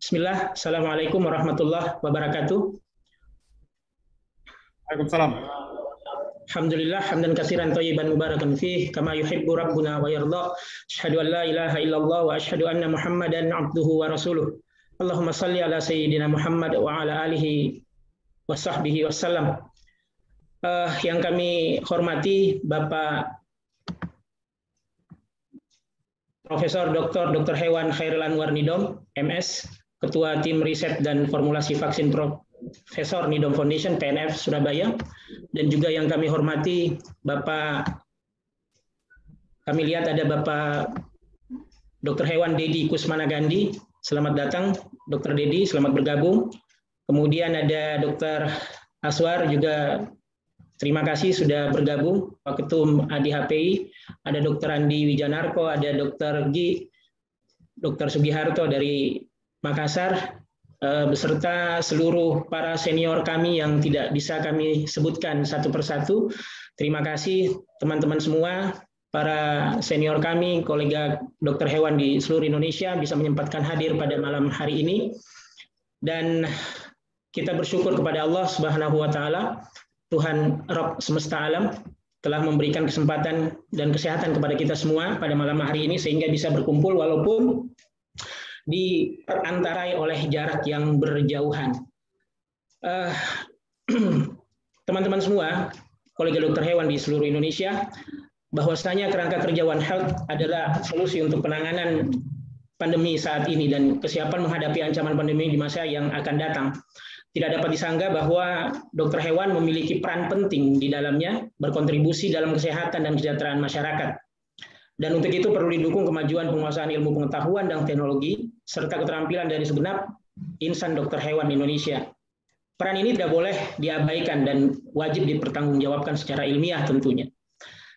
Bismillah, Assalamualaikum warahmatullahi wabarakatuh. Waalaikumsalam. Alhamdulillah, hamdan katsiran thayyiban mubarakan fih, kama yuhibbu rabbuna wa yarda. Asyhadu an la ilaha illallah wa asyhadu anna Muhammadan abduhu wa rasuluh. Allahumma salli ala sayyidina Muhammad wa ala alihi wa sahbihi wassalam. Yang kami hormati Bapak Profesor Dr. Hewan Khairul Anwar Nidom, MS, Ketua Tim Riset dan Formulasi Vaksin Profesor Nidom Foundation, PNF, Surabaya, dan juga yang kami hormati kami lihat ada Bapak Dr. Hewan Dedi Kusmanagandi, selamat datang Dr. Dedi, selamat bergabung. Kemudian ada Dr. Aswar juga, terima kasih sudah bergabung, Pak Ketum ADHPI, ada Dr. Andi Wijanarko, ada Dr. Gi, Dr. Sugiharto dari Makassar, beserta seluruh para senior kami yang tidak bisa kami sebutkan satu persatu. Terima kasih teman-teman semua, para senior kami, kolega dokter hewan di seluruh Indonesia bisa menyempatkan hadir pada malam hari ini. Dan kita bersyukur kepada Allah Subhanahu wa Ta'ala, Tuhan Rabb semesta alam, telah memberikan kesempatan dan kesehatan kepada kita semua pada malam hari ini sehingga bisa berkumpul walaupun diperantarai oleh jarak yang berjauhan. Teman-teman semua, kolega dokter hewan di seluruh Indonesia, bahwasanya kerangka kerja One Health adalah solusi untuk penanganan pandemi saat ini dan kesiapan menghadapi ancaman pandemi di masa yang akan datang. Tidak dapat disangka bahwa dokter hewan memiliki peran penting di dalamnya, berkontribusi dalam kesehatan dan kesejahteraan masyarakat. Dan untuk itu perlu didukung kemajuan penguasaan ilmu pengetahuan dan teknologi, serta keterampilan dari segenap insan dokter hewan Indonesia. Peran ini tidak boleh diabaikan dan wajib dipertanggungjawabkan secara ilmiah tentunya.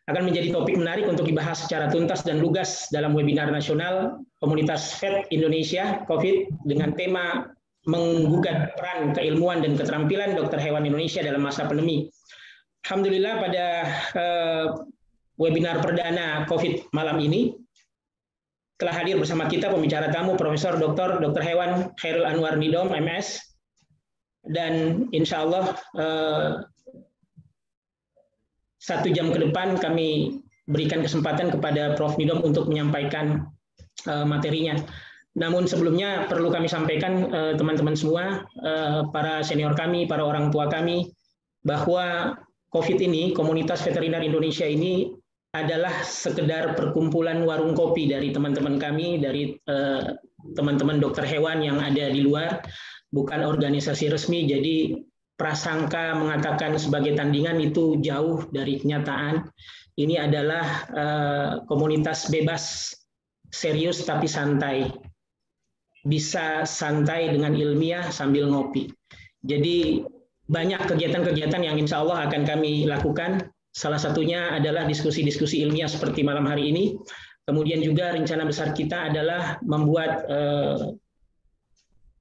Akan menjadi topik menarik untuk dibahas secara tuntas dan lugas dalam webinar nasional Komunitas VET Indonesia COVID dengan tema menggugat peran keilmuan dan keterampilan dokter hewan Indonesia dalam masa pandemi. Alhamdulillah pada webinar perdana COVID malam ini telah hadir bersama kita pembicara tamu Profesor Dr. Hewan Khairul Anwar Nidom, MS, dan insya Allah 1 jam ke depan kami berikan kesempatan kepada Prof. Nidom untuk menyampaikan materinya. Namun sebelumnya perlu kami sampaikan teman-teman semua, para senior kami, para orang tua kami, bahwa COVID ini, Komunitas Veteriner Indonesia ini adalah sekedar perkumpulan warung kopi dari teman-teman kami, dari teman-teman dokter hewan yang ada di luar, bukan organisasi resmi, jadi prasangka mengatakan sebagai tandingan itu jauh dari kenyataan. Ini adalah komunitas bebas, serius tapi santai. Bisa santai dengan ilmiah sambil ngopi. Jadi banyak kegiatan-kegiatan yang insya Allah akan kami lakukan. Salah satunya adalah diskusi-diskusi ilmiah seperti malam hari ini. Kemudian juga rencana besar kita adalah membuat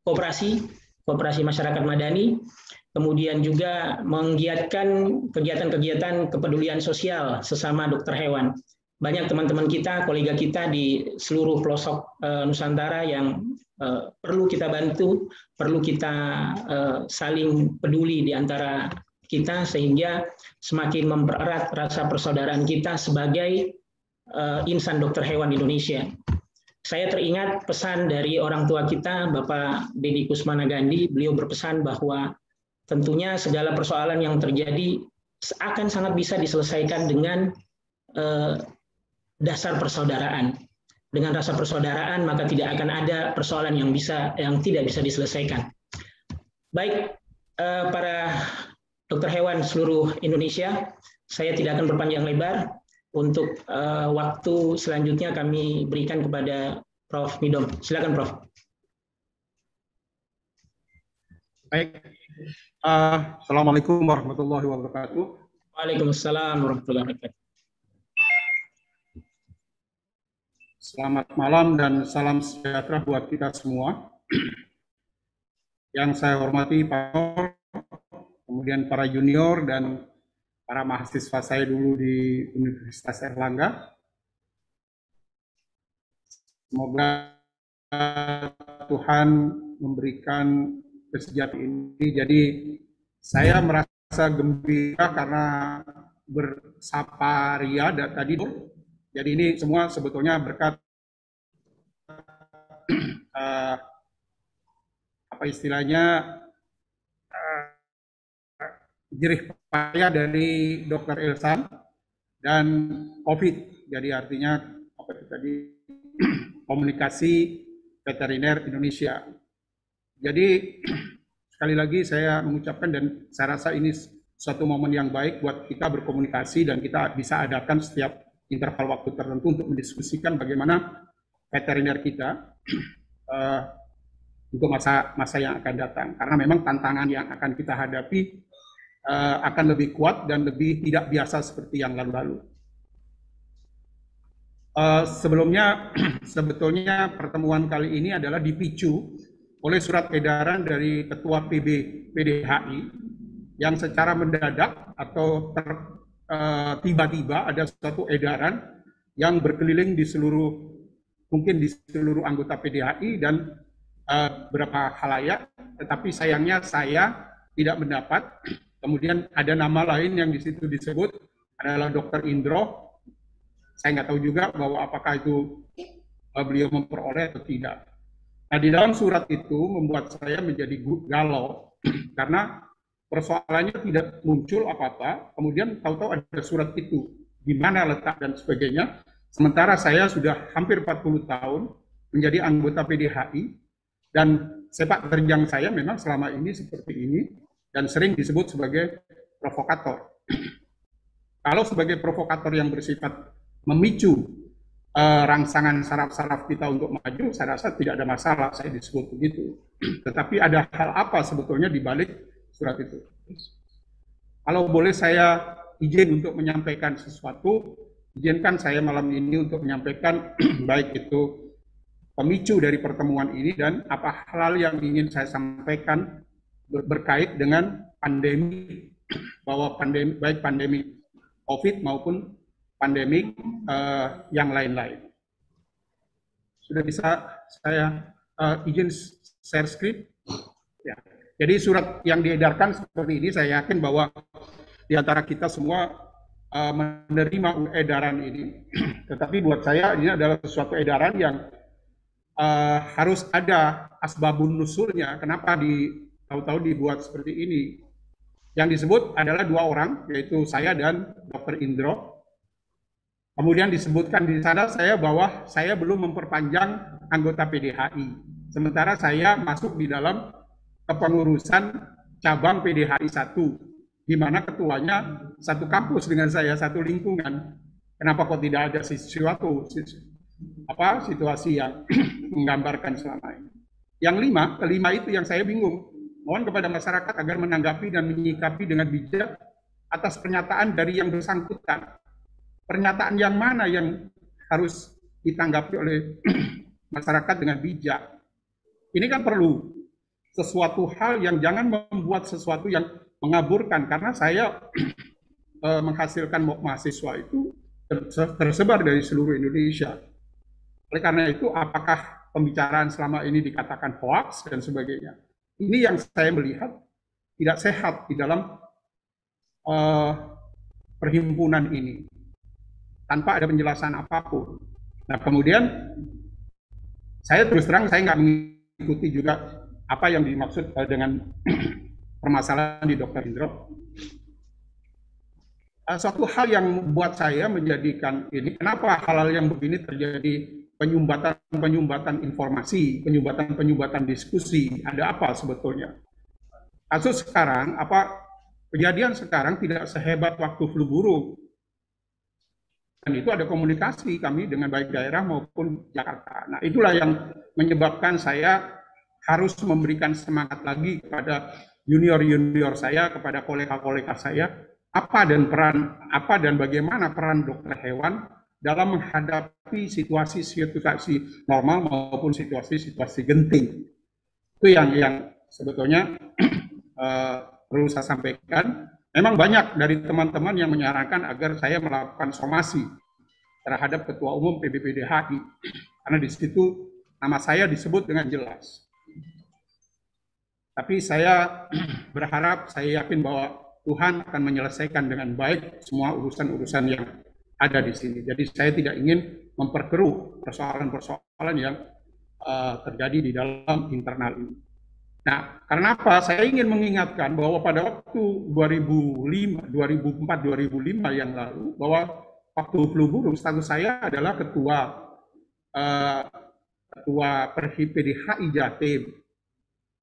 kooperasi masyarakat madani. Kemudian juga menggiatkan kegiatan-kegiatan kepedulian sosial sesama dokter hewan. Banyak teman-teman kita, kolega kita di seluruh pelosok Nusantara yang perlu kita bantu, perlu kita saling peduli di antara kita sehingga semakin mempererat rasa persaudaraan kita sebagai insan dokter hewan Indonesia. Saya teringat pesan dari orang tua kita, Bapak Dedi Kusmanagandi. Beliau berpesan bahwa tentunya segala persoalan yang terjadi akan sangat bisa diselesaikan dengan dasar persaudaraan. Dengan rasa persaudaraan maka tidak akan ada persoalan yang tidak bisa diselesaikan. Baik, para dokter hewan seluruh Indonesia, saya tidak akan berpanjang lebar. Untuk waktu selanjutnya kami berikan kepada Prof. Nidom. Silakan, Prof. Baik. Assalamualaikum warahmatullahi wabarakatuh. Waalaikumsalam warahmatullahi wabarakatuh. Selamat malam dan salam sejahtera buat kita semua. Yang saya hormati Pak Nur, kemudian para junior dan para mahasiswa saya dulu di Universitas Erlangga. Semoga Tuhan memberikan kesejahteraan ini. Jadi saya merasa gembira karena bersapa Ria tadi. Jadi ini semua sebetulnya berkat apa istilahnya jerih payah dari Dr. Ilsan dan COVID. Jadi artinya apa itu tadi komunikasi veteriner Indonesia. Jadi sekali lagi saya mengucapkan dan saya rasa ini suatu momen yang baik buat kita berkomunikasi dan kita bisa adakan setiap interval waktu tertentu untuk mendiskusikan bagaimana veteriner kita untuk masa yang akan datang. Karena memang tantangan yang akan kita hadapi akan lebih kuat dan lebih tidak biasa seperti yang lalu-lalu. Sebetulnya pertemuan kali ini adalah dipicu oleh surat edaran dari Ketua PDHI yang secara mendadak atau tiba-tiba ada suatu edaran yang berkeliling di seluruh anggota PDHI dan beberapa khalayak, tetapi sayangnya saya tidak mendapat. Kemudian ada nama lain yang di situ disebut adalah Dr. Indro. Saya nggak tahu juga bahwa apakah itu beliau memperoleh atau tidak. Nah, di dalam surat itu membuat saya menjadi galau karena persoalannya tidak muncul apa-apa, kemudian tahu-tahu ada surat itu, di mana letak dan sebagainya. Sementara saya sudah hampir 40 tahun menjadi anggota PDHI dan sepak terjang saya memang selama ini seperti ini dan sering disebut sebagai provokator. Kalau sebagai provokator yang bersifat memicu rangsangan saraf-saraf kita untuk maju, saya rasa tidak ada masalah saya disebut begitu. Tetapi ada hal apa sebetulnya di balik surat itu? Kalau boleh saya izin untuk menyampaikan sesuatu, izinkan saya malam ini untuk menyampaikan baik itu pemicu dari pertemuan ini dan apa hal yang ingin saya sampaikan berkait dengan pandemi, bahwa baik pandemi COVID maupun pandemi yang lain-lain. Sudah bisa saya izin share screen? Ya. Jadi surat yang diedarkan seperti ini, saya yakin bahwa di antara kita semua menerima edaran ini. Tetapi buat saya ini adalah suatu edaran yang harus ada asbabun nusulnya. Kenapa tahu-tahu dibuat seperti ini? Yang disebut adalah dua orang, yaitu saya dan Dr. Indro. Kemudian disebutkan di sana bahwa saya belum memperpanjang anggota PDHI. Sementara saya masuk di dalam kepengurusan cabang PDHI 1, di mana ketuanya satu kampus dengan saya, satu lingkungan. Kenapa kok tidak ada situasi yang menggambarkan selama ini? Yang kelima itu yang saya bingung. Mohon kepada masyarakat agar menanggapi dan menyikapi dengan bijak atas pernyataan dari yang bersangkutan. Pernyataan yang mana yang harus ditanggapi oleh masyarakat dengan bijak? Ini kan perlu sesuatu hal yang jangan membuat sesuatu yang mengaburkan, karena saya menghasilkan mahasiswa itu tersebar dari seluruh Indonesia. Oleh karena itu, apakah pembicaraan selama ini dikatakan hoax dan sebagainya? Ini yang saya melihat tidak sehat di dalam perhimpunan ini, tanpa ada penjelasan apapun. Nah, kemudian saya terus terang saya nggak mengikuti juga apa yang dimaksud dengan permasalahan di Dr. Indro. Suatu hal yang membuat saya menjadikan ini, kenapa hal-hal yang begini terjadi, penyumbatan informasi, penyumbatan diskusi, ada apa sebetulnya? Kasus sekarang, kejadian sekarang tidak sehebat waktu flu burung. Dan itu ada komunikasi kami dengan baik daerah maupun Jakarta. Nah, itulah yang menyebabkan saya harus memberikan semangat lagi kepada junior-junior saya, kepada kolega-kolega saya, apa dan bagaimana peran dokter hewan dalam menghadapi situasi normal maupun situasi genting. Itu yang sebetulnya perlu saya sampaikan. Memang banyak dari teman-teman yang menyarankan agar saya melakukan somasi terhadap Ketua Umum PBPDHI, karena di situ nama saya disebut dengan jelas. Tapi saya berharap, saya yakin bahwa Tuhan akan menyelesaikan dengan baik semua urusan-urusan yang ada di sini. Jadi saya tidak ingin memperkeruh persoalan-persoalan yang terjadi di dalam internal ini. Nah, karena apa? Saya ingin mengingatkan bahwa pada waktu 2004-2005 yang lalu, bahwa waktu flu burung, status saya adalah ketua PDHI Jatim,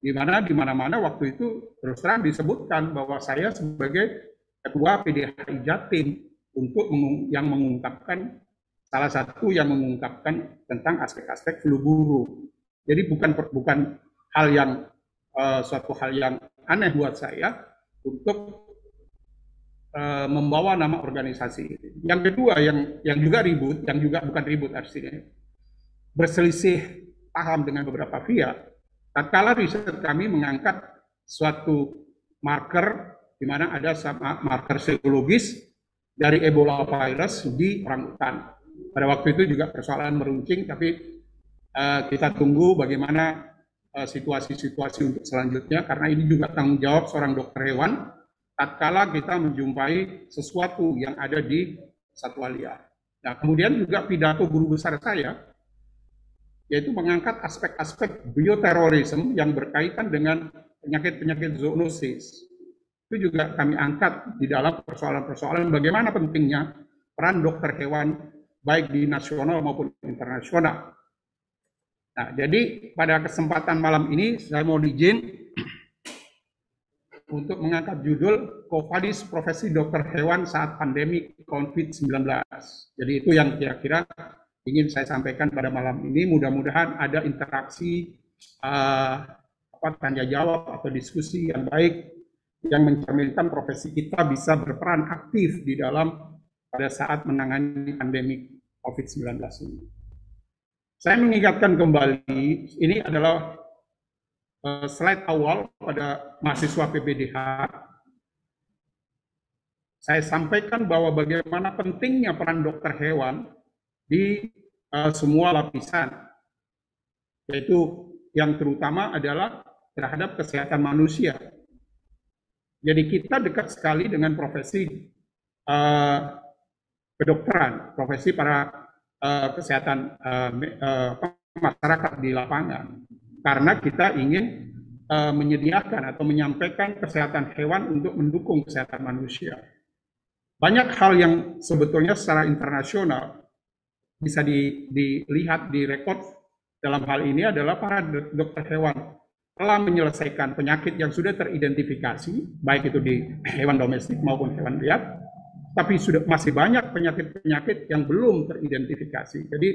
di mana waktu itu terus terang disebutkan bahwa saya sebagai ketua PDHI Jatim untuk yang mengungkapkan salah satu yang mengungkapkan tentang aspek-aspek flu burung. Jadi bukan hal yang suatu hal yang aneh buat saya untuk membawa nama organisasi ini. Yang kedua yang juga ribut, yang juga bukan ribut artinya, berselisih paham dengan beberapa pihak. Tatkala riset kami mengangkat suatu marker di mana ada marker psikologis dari Ebola virus di orangutan. Pada waktu itu juga persoalan meruncing, tapi kita tunggu bagaimana situasi-situasi untuk selanjutnya, karena ini juga tanggung jawab seorang dokter hewan tatkala kita menjumpai sesuatu yang ada di satwa liar. Nah, kemudian juga pidato guru besar saya, yaitu mengangkat aspek-aspek bioterorisme yang berkaitan dengan penyakit-penyakit zoonosis. Itu juga kami angkat di dalam persoalan-persoalan bagaimana pentingnya peran dokter hewan baik di nasional maupun internasional. Nah, jadi pada kesempatan malam ini saya mau izin untuk mengangkat judul Quo-Vadis Profesi Dokter Hewan Saat Pandemi COVID-19. Jadi itu yang kira-kira ingin saya sampaikan pada malam ini. Mudah-mudahan ada interaksi tanya jawab atau diskusi yang baik yang mencerminkan profesi kita bisa berperan aktif di dalam pada saat menangani pandemi COVID-19 ini. Saya mengingatkan kembali, ini adalah slide awal pada mahasiswa PPDH. Saya sampaikan bahwa bagaimana pentingnya peran dokter hewan di semua lapisan, yaitu yang terutama adalah terhadap kesehatan manusia. Jadi kita dekat sekali dengan profesi kedokteran, profesi para kesehatan masyarakat di lapangan, karena kita ingin menyediakan atau menyampaikan kesehatan hewan untuk mendukung kesehatan manusia. Banyak hal yang sebetulnya secara internasional bisa dilihat, direkod dalam hal ini adalah para dokter hewan telah menyelesaikan penyakit yang sudah teridentifikasi, baik itu di hewan domestik maupun hewan liar, tapi masih banyak penyakit-penyakit yang belum teridentifikasi. Jadi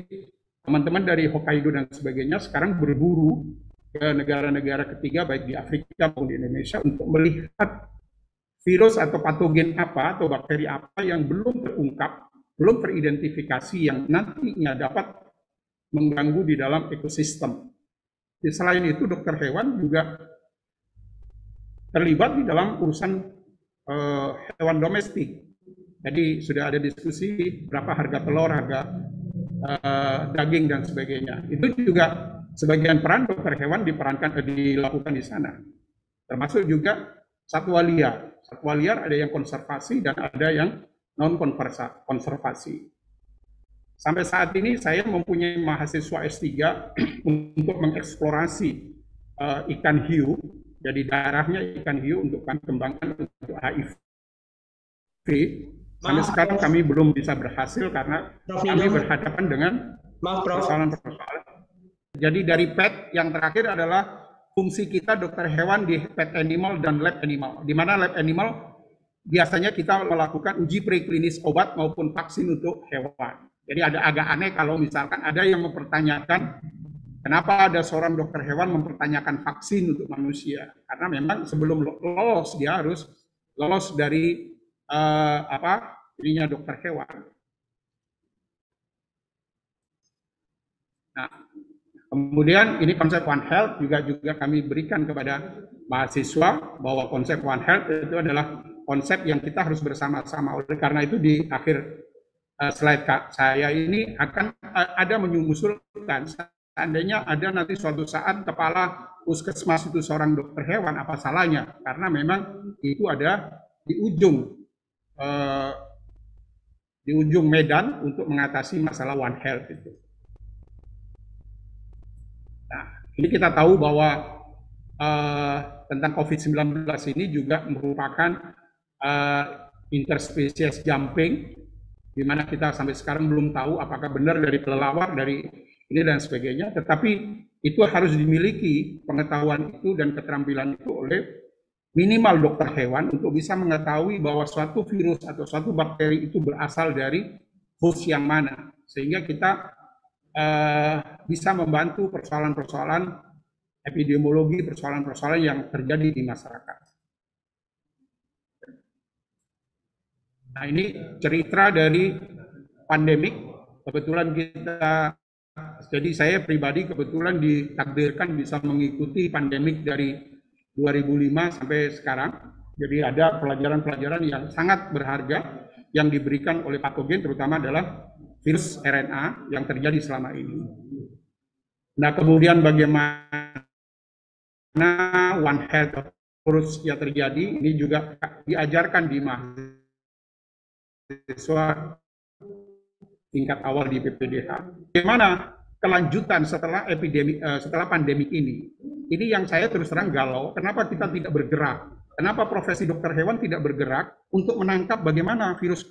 teman-teman dari Hokkaido dan sebagainya sekarang berburu ke negara-negara ketiga, baik di Afrika maupun di Indonesia, untuk melihat virus atau patogen apa atau bakteri apa yang belum terungkap, belum teridentifikasi, yang nantinya dapat mengganggu di dalam ekosistem. Selain itu, dokter hewan juga terlibat di dalam urusan hewan domestik. Jadi sudah ada diskusi berapa harga telur, harga daging dan sebagainya. Itu juga sebagian peran dokter hewan dilakukan di sana. Termasuk juga satwa liar. Satwa liar ada yang konservasi dan ada yang non konservasi. Sampai saat ini saya mempunyai mahasiswa S3 untuk mengeksplorasi ikan hiu. Jadi darahnya ikan hiu untuk kami kembangkan untuk HIV. Sampai sekarang kami belum bisa berhasil karena kami berhadapan dengan persoalan-persoalan. Jadi dari PET yang terakhir adalah fungsi kita dokter hewan di PET animal dan lab animal. Di mana lab animal biasanya kita melakukan uji preklinis obat maupun vaksin untuk hewan. Jadi agak aneh kalau misalkan ada yang mempertanyakan kenapa ada seorang dokter hewan mempertanyakan vaksin untuk manusia. Karena memang sebelum lolos dia harus lolos dari ininya dokter hewan. Nah, kemudian ini konsep One Health juga kami berikan kepada mahasiswa, bahwa konsep One Health itu adalah konsep yang kita harus bersama-sama. Oleh karena itu di akhir slide saya ini akan ada mengusulkan seandainya ada nanti suatu saat kepala puskesmas itu seorang dokter hewan, apa salahnya? Karena memang itu ada di ujung medan untuk mengatasi masalah One Health itu. Nah, ini kita tahu bahwa tentang COVID-19 ini juga merupakan interspesies jumping, di mana kita sampai sekarang belum tahu apakah benar dari kelelawar, dari ini dan sebagainya, tetapi itu harus dimiliki pengetahuan itu dan keterampilan itu oleh minimal dokter hewan untuk bisa mengetahui bahwa suatu virus atau suatu bakteri itu berasal dari host yang mana, sehingga kita bisa membantu persoalan-persoalan epidemiologi, persoalan-persoalan yang terjadi di masyarakat. Nah, ini cerita dari pandemik. Kebetulan jadi saya pribadi kebetulan ditakdirkan bisa mengikuti pandemik dari 2005 sampai sekarang. Jadi ada pelajaran-pelajaran yang sangat berharga yang diberikan oleh patogen, terutama adalah virus RNA yang terjadi selama ini. Nah, kemudian bagaimana One Health terus yang terjadi, ini juga diajarkan di mahasiswa tingkat awal di PPDH. Bagaimana kelanjutan setelah pandemik ini? Ini yang saya terus terang galau. Kenapa kita tidak bergerak? Kenapa profesi dokter hewan tidak bergerak untuk menangkap bagaimana virus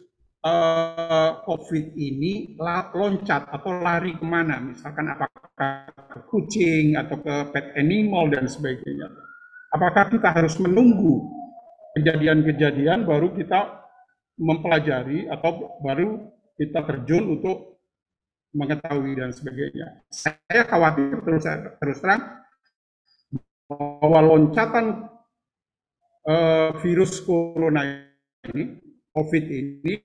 COVID ini loncat atau lari kemana? Misalkan apakah ke kucing atau ke pet animal dan sebagainya. Apakah kita harus menunggu kejadian-kejadian baru kita mempelajari atau baru kita terjun untuk mengetahui dan sebagainya? Saya khawatir terus terang bahwa loncatan virus corona ini, COVID ini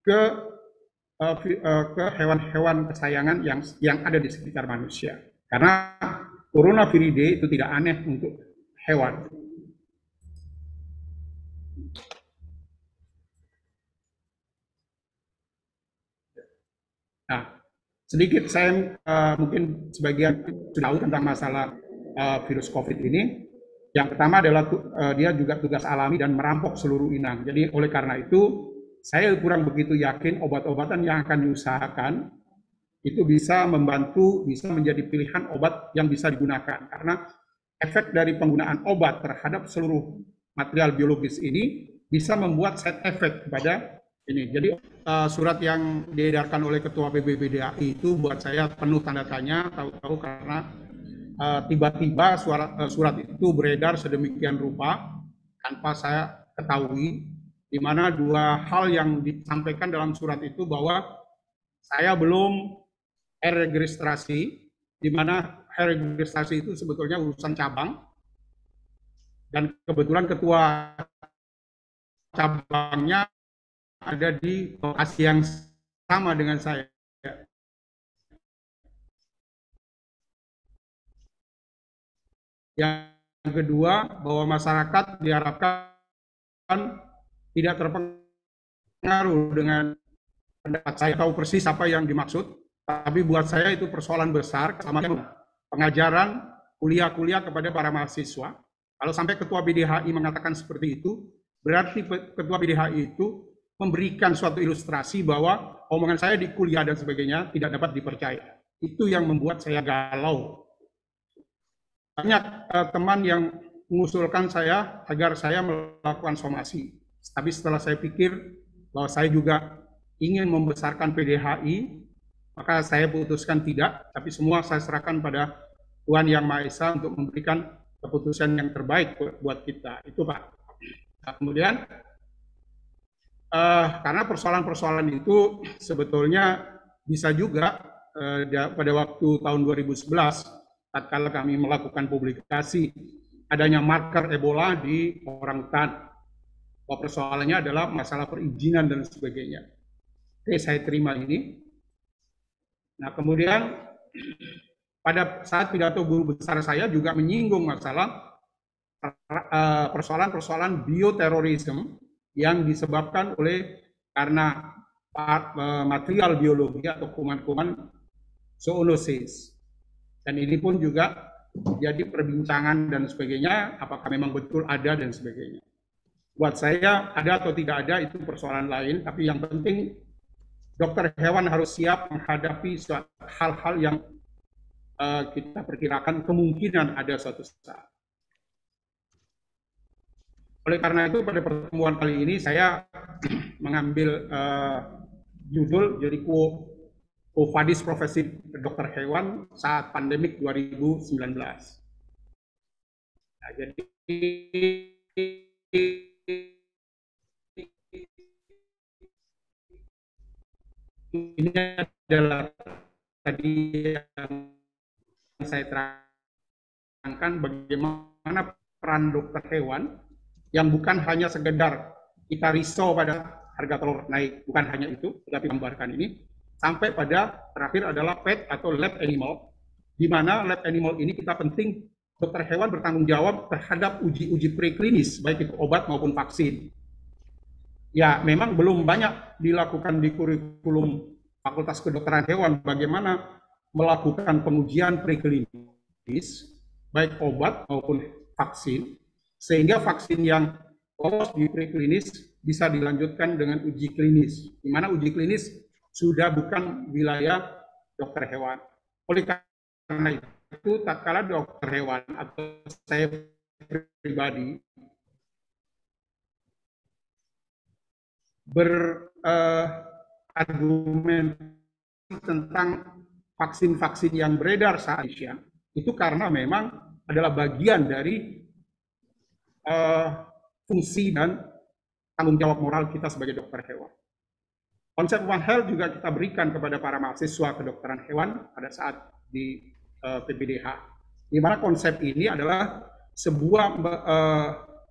ke hewan-hewan kesayangan yang ada di sekitar manusia. Karena Coronaviridae itu tidak aneh untuk hewan. Nah, sedikit saya mungkin sebagian sudah tahu tentang masalah virus COVID ini. Yang pertama adalah dia juga tugas alami dan merampok seluruh inang. Jadi oleh karena itu saya kurang begitu yakin obat-obatan yang akan diusahakan itu bisa membantu, bisa menjadi pilihan obat yang bisa digunakan. Karena efek dari penggunaan obat terhadap seluruh material biologis ini bisa membuat side effect kepada ini. Jadi surat yang diedarkan oleh Ketua PBBDAI itu buat saya penuh tanda tanya, tahu-tahu karena tiba-tiba surat itu beredar sedemikian rupa tanpa saya ketahui, di mana dua hal yang disampaikan dalam surat itu bahwa saya belum registrasi, di mana registrasi itu sebetulnya urusan cabang, dan kebetulan ketua cabangnya ada di lokasi yang sama dengan saya. Yang kedua, bahwa masyarakat diharapkan tidak terpengaruh dengan pendapat saya. Tahu persis apa yang dimaksud, tapi buat saya itu persoalan besar sama pengajaran kuliah-kuliah kepada para mahasiswa. Kalau sampai Ketua BDHI mengatakan seperti itu, berarti Ketua BDHI itu memberikan suatu ilustrasi bahwa omongan saya di kuliah dan sebagainya tidak dapat dipercaya. Itu yang membuat saya galau. Banyak teman yang mengusulkan saya agar saya melakukan somasi. Tapi setelah saya pikir bahwa saya juga ingin membesarkan PDHI, maka saya putuskan tidak, tapi semua saya serahkan pada Tuhan Yang Maha Esa untuk memberikan keputusan yang terbaik buat kita. Itu Pak. Nah, kemudian karena persoalan-persoalan itu sebetulnya bisa juga pada waktu tahun 2011 tatkala kami melakukan publikasi adanya marker Ebola di orangutan. Bahwa persoalannya adalah masalah perizinan dan sebagainya. Oke, saya terima ini. Nah, kemudian pada saat pidato guru besar saya juga menyinggung masalah persoalan-persoalan bioterorisme yang disebabkan karena material biologi atau kuman-kuman zoonosis. Dan ini pun juga jadi perbincangan dan sebagainya, apakah memang betul ada dan sebagainya. Buat saya ada atau tidak ada itu persoalan lain, tapi yang penting dokter hewan harus siap menghadapi hal-hal yang kita perkirakan kemungkinan ada suatu saat. Oleh karena itu pada pertemuan kali ini saya mengambil judul jadi Quo Vadis Profesi Dokter Hewan saat pandemik 2019. Nah, jadi ini adalah tadi yang saya terangkan bagaimana peran dokter hewan yang bukan hanya sekedar kita risau pada harga telur naik, bukan hanya itu, tetapi gambarkan ini sampai pada terakhir adalah pet atau lab animal, di mana lab animal ini kita penting dokter hewan bertanggung jawab terhadap uji-uji preklinis, baik itu obat maupun vaksin. Ya, memang belum banyak dilakukan di kurikulum Fakultas Kedokteran Hewan bagaimana melakukan pengujian preklinis, baik obat maupun vaksin, sehingga vaksin yang lolos di preklinis bisa dilanjutkan dengan uji klinis, di mana uji klinis sudah bukan wilayah dokter hewan. Oleh karena itu, tatkala dokter hewan atau saya pribadi berargumen tentang vaksin-vaksin yang beredar saat ini, itu karena memang adalah bagian dari fungsi dan tanggung jawab moral kita sebagai dokter hewan. Konsep One Health juga kita berikan kepada para mahasiswa kedokteran hewan pada saat di PPDH, di mana konsep ini adalah sebuah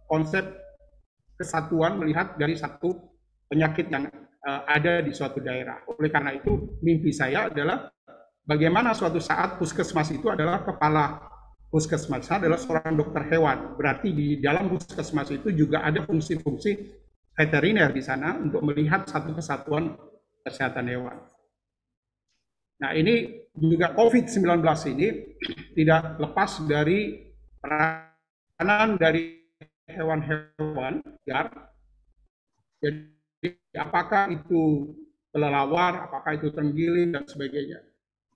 konsep kesatuan melihat dari satu penyakit yang ada di suatu daerah. Oleh karena itu, mimpi saya adalah bagaimana suatu saat puskesmas itu adalah kepala puskesmas adalah seorang dokter hewan. Berarti di dalam puskesmas itu juga ada fungsi-fungsi veteriner di sana untuk melihat satu kesatuan kesehatan hewan. Nah, ini juga COVID-19 ini tidak lepas dari peranan dari hewan-hewan liar. Jadi apakah itu kelelawar, apakah itu terenggiling dan sebagainya.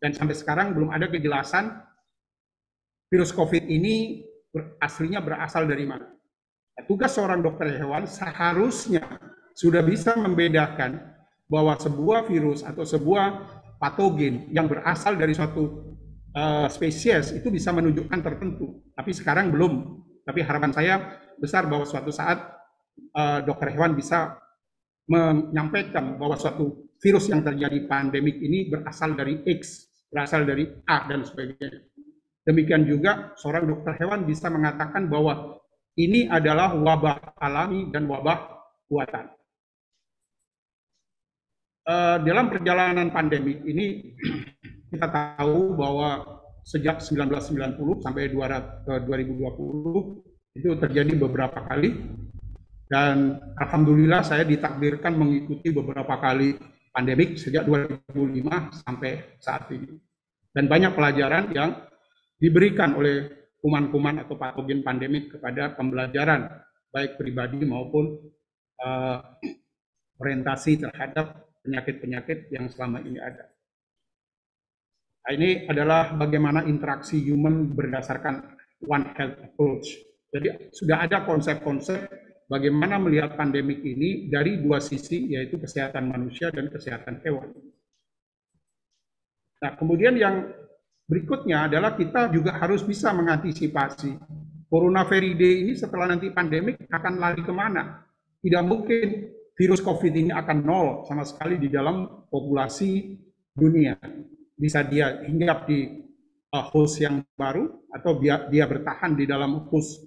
Dan sampai sekarang belum ada kejelasan virus COVID ini aslinya berasal dari mana. Nah, tugas seorang dokter hewan seharusnya sudah bisa membedakan bahwa sebuah virus atau sebuah patogen yang berasal dari suatu spesies itu bisa menunjukkan tertentu. Tapi sekarang belum. Tapi harapan saya besar bahwa suatu saat dokter hewan bisa menyampaikan bahwa suatu virus yang terjadi pandemik ini berasal dari X, berasal dari A, dan sebagainya. Demikian juga seorang dokter hewan bisa mengatakan bahwa ini adalah wabah alami dan wabah buatan. Dalam perjalanan pandemik ini kita tahu bahwa sejak 1990 sampai 2020 itu terjadi beberapa kali, dan alhamdulillah saya ditakdirkan mengikuti beberapa kali pandemik sejak 2005 sampai saat ini. Dan banyak pelajaran yang diberikan oleh kuman-kuman atau patogen pandemik kepada pembelajaran baik pribadi maupun orientasi terhadap penyakit-penyakit yang selama ini ada. Nah, ini adalah bagaimana interaksi human berdasarkan One Health Approach. Jadi sudah ada konsep-konsep bagaimana melihat pandemik ini dari dua sisi, yaitu kesehatan manusia dan kesehatan hewan. Nah, kemudian yang berikutnya adalah kita juga harus bisa mengantisipasi Coronaviridae ini setelah nanti pandemik akan lari kemana. Tidak mungkin virus COVID ini akan nol sama sekali di dalam populasi dunia. Bisa dia hinggap di host yang baru atau dia bertahan di dalam host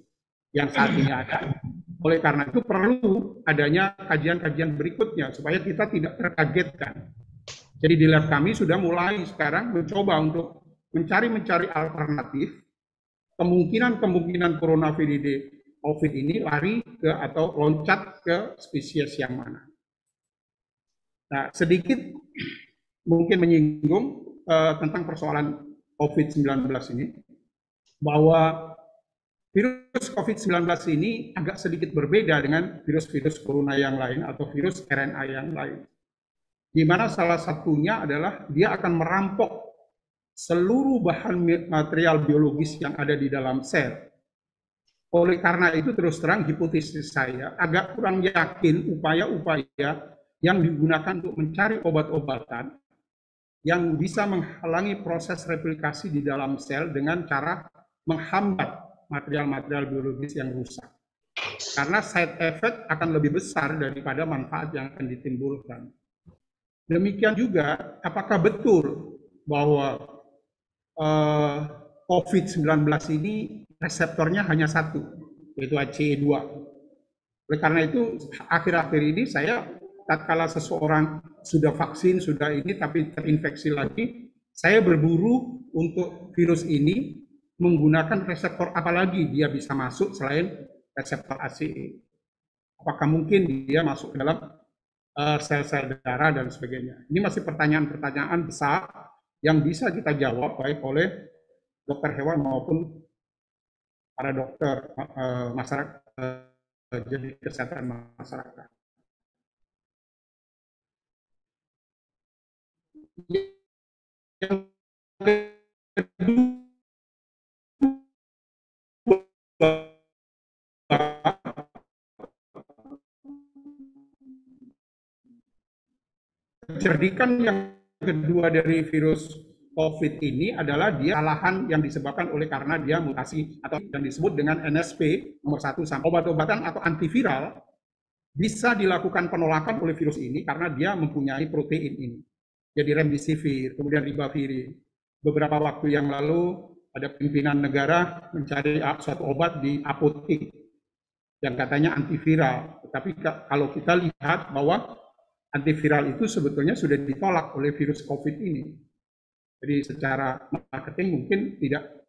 yang saat ini ada. Oleh karena itu perlu adanya kajian-kajian berikutnya supaya kita tidak terkagetkan. Jadi di lab kami sudah mulai sekarang mencoba untuk mencari alternatif kemungkinan Coronaviridae COVID ini lari ke atau loncat ke spesies yang mana. Nah, sedikit mungkin menyinggung tentang persoalan COVID-19 ini. bahwa virus COVID-19 ini agak sedikit berbeda dengan virus-virus corona yang lain atau virus RNA yang lain. Di mana salah satunya adalah dia akan merampok seluruh bahan material biologis yang ada di dalam sel. Oleh karena itu terus terang hipotesis saya agak kurang yakin upaya-upaya yang digunakan untuk mencari obat-obatan yang bisa menghalangi proses replikasi di dalam sel dengan cara menghambat material-material biologis yang rusak. Karena side effect akan lebih besar daripada manfaat yang akan ditimbulkan. Demikian juga, apakah betul bahwa COVID-19 ini reseptornya hanya satu, yaitu ACE2. Oleh karena itu, akhir-akhir ini saya, tatkala seseorang sudah vaksin, sudah ini, tapi terinfeksi lagi, saya berburu untuk virus ini menggunakan reseptor apa lagi dia bisa masuk selain reseptor ACE. Apakah mungkin dia masuk ke dalam sel-sel darah dan sebagainya. Ini masih pertanyaan-pertanyaan besar yang bisa kita jawab baik oleh dokter hewan maupun para dokter masyarakat, jadi kesehatan masyarakat. Yang kedua, kecerdikan yang kedua dari virus COVID ini adalah dia kesalahan yang disebabkan oleh karena dia mutasi atau yang disebut dengan NSP nomor 1 sampai obat-obatan atau antiviral bisa dilakukan penolakan oleh virus ini karena dia mempunyai protein ini. Jadi remdesivir, kemudian ribavirin. Beberapa waktu yang lalu ada pimpinan negara mencari suatu obat di apotek yang katanya antiviral. Tetapi kalau kita lihat bahwa antiviral itu sebetulnya sudah ditolak oleh virus COVID ini. Jadi secara marketing mungkin tidak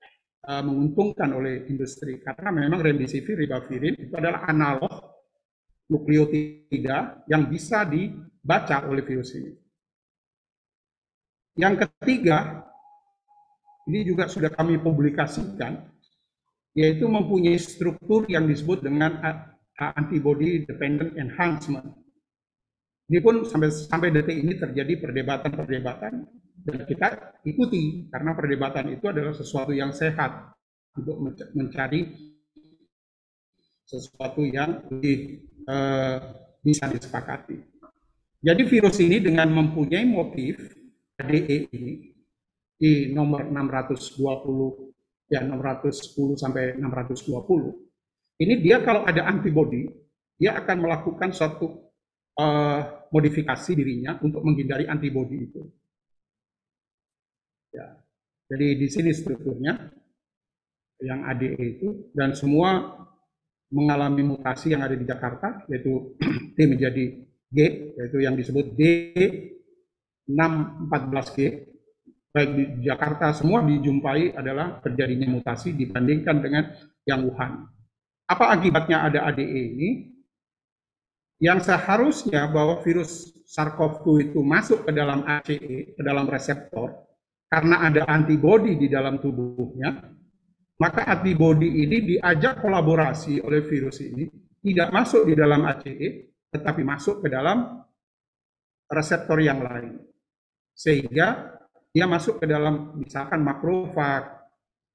menguntungkan oleh industri karena memang remdesivir, ribavirin itu adalah analog nukleotida yang bisa dibaca oleh virus ini. Yang ketiga, ini juga sudah kami publikasikan, yaitu mempunyai struktur yang disebut dengan antibody dependent enhancement. Ini pun sampai detik ini terjadi perdebatan-perdebatan dan kita ikuti karena perdebatan itu adalah sesuatu yang sehat untuk mencari sesuatu yang lebih bisa disepakati. Jadi virus ini dengan mempunyai motif ADE ini di nomor 620 ya 610 sampai 620 ini dia kalau ada antibody dia akan melakukan suatu modifikasi dirinya untuk menghindari antibody itu. Ya. Jadi di sini strukturnya yang ADE itu dan semua mengalami mutasi yang ada di Jakarta yaitu T menjadi G yaitu yang disebut D614G. Baik di Jakarta semua dijumpai adalah terjadinya mutasi dibandingkan dengan yang Wuhan. Apa akibatnya ada ADE ini? Yang seharusnya bahwa virus SARS-CoV-2 itu masuk ke dalam ACE, ke dalam reseptor, karena ada antibodi di dalam tubuhnya, maka antibodi ini diajak kolaborasi oleh virus ini, tidak masuk di dalam ACE, tetapi masuk ke dalam reseptor yang lain. Sehingga dia masuk ke dalam misalkan makrofag,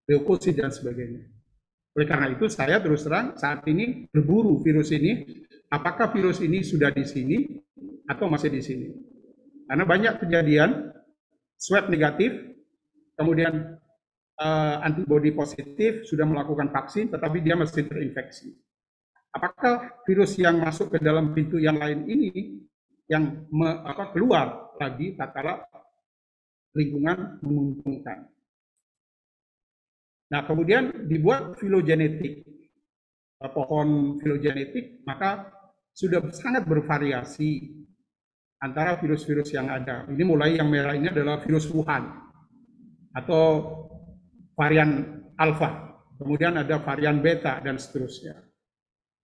leukosit, dan sebagainya. Oleh karena itu saya terus terang saat ini berburu virus ini, apakah virus ini sudah di sini atau masih di sini. Karena banyak kejadian swab negatif, kemudian antibodi positif sudah melakukan vaksin, tetapi dia masih terinfeksi. Apakah virus yang masuk ke dalam pintu yang lain ini yang keluar lagi tatkala lingkungan menguntungkan. Nah, kemudian dibuat filogenetik, pohon filogenetik, maka sudah sangat bervariasi antara virus-virus yang ada. Ini mulai yang merah ini adalah virus Wuhan atau varian alfa, kemudian ada varian beta dan seterusnya.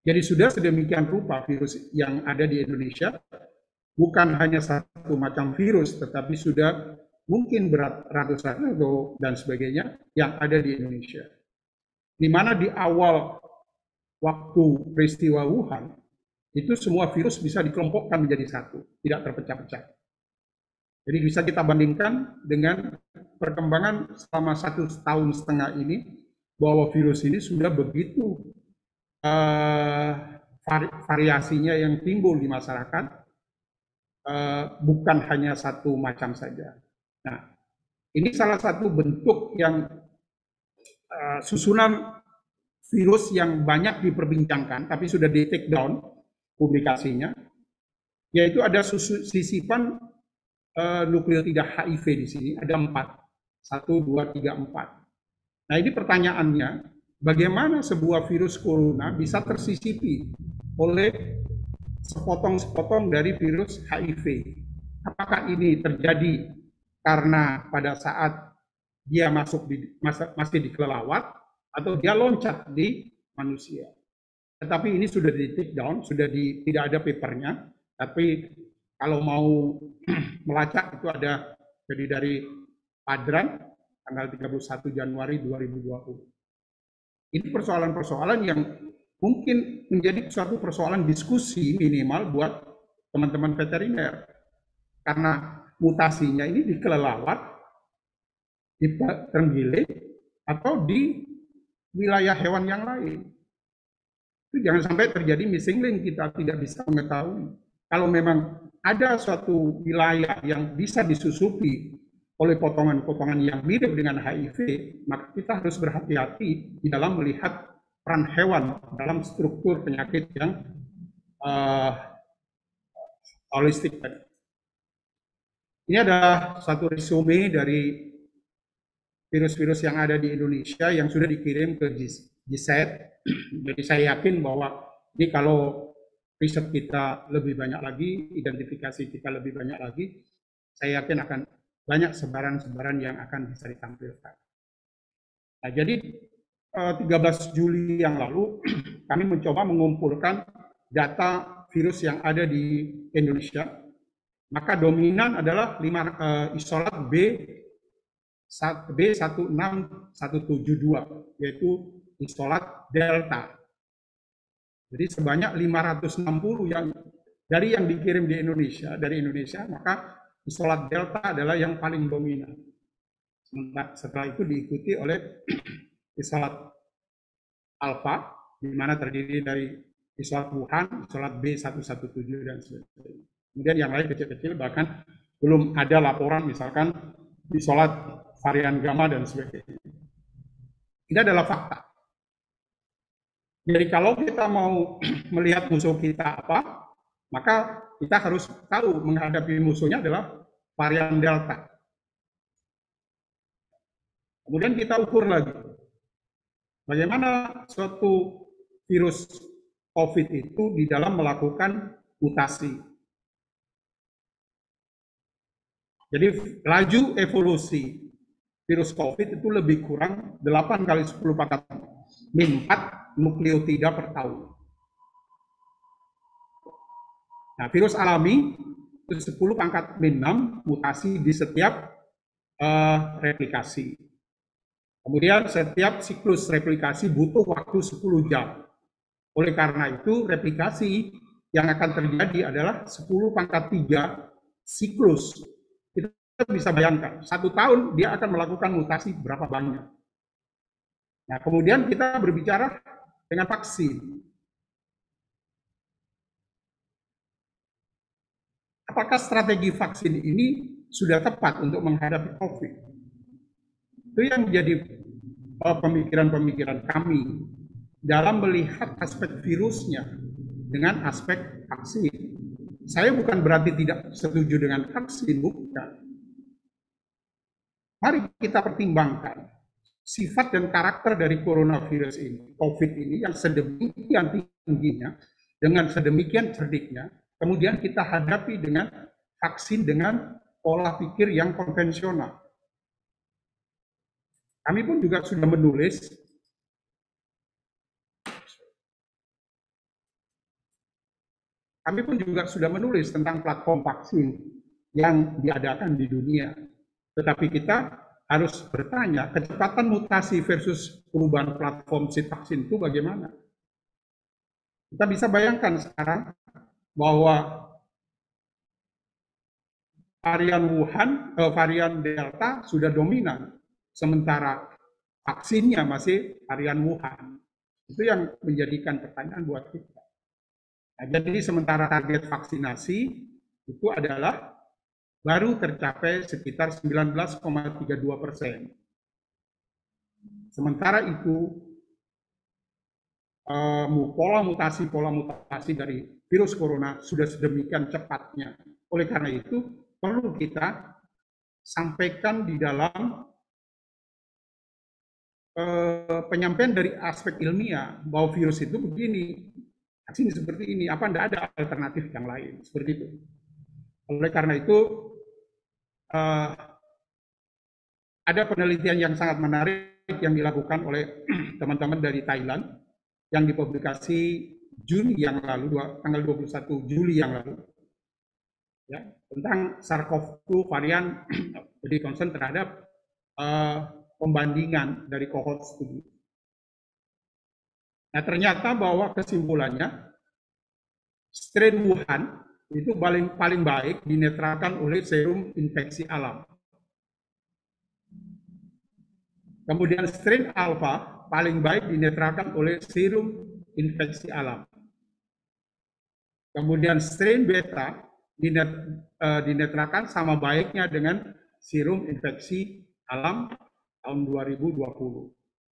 Jadi sudah sedemikian rupa virus yang ada di Indonesia, bukan hanya satu macam virus, tetapi sudah mungkin berat ratusan dan sebagainya yang ada di Indonesia. di mana di awal waktu peristiwa Wuhan, itu semua virus bisa dikelompokkan menjadi satu, tidak terpecah-pecah. Jadi bisa kita bandingkan dengan perkembangan selama 1,5 tahun ini, bahwa virus ini sudah begitu variasinya yang timbul di masyarakat, bukan hanya satu macam saja. Nah, ini salah satu bentuk yang susunan virus yang banyak diperbincangkan, tapi sudah di take down publikasinya, yaitu ada sisipan nukleotida HIV di sini, ada 4. 1, 2, 3, 4. Nah, ini pertanyaannya, bagaimana sebuah virus corona bisa tersisipi oleh sepotong-sepotong dari virus HIV? Apakah ini terjadi karena pada saat dia masih di kelelawar, atau dia loncat di manusia? Tetapi ini sudah di take down, tidak ada papernya. Tapi kalau mau melacak itu ada, jadi dari Padran tanggal 31 Januari 2020. Ini persoalan-persoalan yang mungkin menjadi suatu persoalan diskusi minimal buat teman-teman veteriner, karena mutasinya ini di kelelawar, di terenggiling, atau di wilayah hewan yang lain. Itu jangan sampai terjadi missing link, kita tidak bisa mengetahui. Kalau memang ada suatu wilayah yang bisa disusupi oleh potongan-potongan yang mirip dengan HIV, maka kita harus berhati-hati di dalam melihat peran hewan dalam struktur penyakit yang holistik tadi. Ini adalah satu resume dari virus-virus yang ada di Indonesia yang sudah dikirim ke GISAID. Jadi saya yakin bahwa ini kalau riset kita lebih banyak lagi, identifikasi kita lebih banyak lagi, saya yakin akan banyak sebaran-sebaran yang akan bisa ditampilkan. Nah, jadi 13 Juli yang lalu kami mencoba mengumpulkan data virus yang ada di Indonesia. Maka dominan adalah isolat B16172, yaitu isolat Delta. Jadi sebanyak 560 yang dikirim dari Indonesia, maka isolat Delta adalah yang paling dominan. Setelah itu diikuti oleh isolat Alpha, di mana terdiri dari isolat Wuhan, isolat B117 dan sebagainya. Kemudian yang lain kecil-kecil, bahkan belum ada laporan misalkan isolat varian gamma dan sebagainya. Ini adalah fakta. Jadi kalau kita mau melihat musuh kita apa, maka kita harus tahu menghadapi musuhnya adalah varian Delta. Kemudian kita ukur lagi, bagaimana suatu virus COVID itu di dalam melakukan mutasi. Jadi laju evolusi virus COVID itu lebih kurang 8 kali 10 pangkat min 4 nukleotida per tahun. Nah, virus alami itu 10 pangkat min 6 mutasi di setiap replikasi. Kemudian setiap siklus replikasi butuh waktu 10 jam. Oleh karena itu, replikasi yang akan terjadi adalah 10 pangkat 3 siklus. Kita bisa bayangkan, 1 tahun dia akan melakukan mutasi berapa banyak. Nah, kemudian kita berbicara dengan vaksin. Apakah strategi vaksin ini sudah tepat untuk menghadapi COVID? Itu yang menjadi pemikiran-pemikiran kami dalam melihat aspek virusnya dengan aspek vaksin. Saya bukan berarti tidak setuju dengan vaksin, bukan. Mari kita pertimbangkan sifat dan karakter dari coronavirus ini, COVID ini, yang sedemikian tingginya, dengan sedemikian cerdiknya, kemudian kita hadapi dengan vaksin dengan pola pikir yang konvensional. Kami pun juga sudah menulis tentang platform vaksin yang diadakan di dunia. Tetapi kita harus bertanya, kecepatan mutasi versus perubahan platform seed vaksin itu bagaimana? Kita bisa bayangkan sekarang bahwa varian Wuhan, varian Delta sudah dominan, sementara vaksinnya masih varian Wuhan. Itu yang menjadikan pertanyaan buat kita. Nah, jadi sementara target vaksinasi itu adalah baru tercapai sekitar 19,32%. Sementara itu, pola mutasi dari virus corona sudah sedemikian cepatnya. Oleh karena itu, perlu kita sampaikan di dalam penyampaian dari aspek ilmiah bahwa virus itu begini, vaksin seperti ini, apa tidak ada alternatif yang lain, seperti itu. Oleh karena itu, ada penelitian yang sangat menarik yang dilakukan oleh teman-teman dari Thailand yang dipublikasi Juni yang lalu, tanggal 21 Juli yang lalu, ya, tentang SARS-CoV-2 varian, jadi concern terhadap pembandingan dari cohort studi. Nah, ternyata bahwa kesimpulannya strain Wuhan itu paling baik dinetralkan oleh serum infeksi alam. Kemudian strain alpha paling baik dinetralkan oleh serum infeksi alam. Kemudian strain beta dinetralkan sama baiknya dengan serum infeksi alam tahun 2020.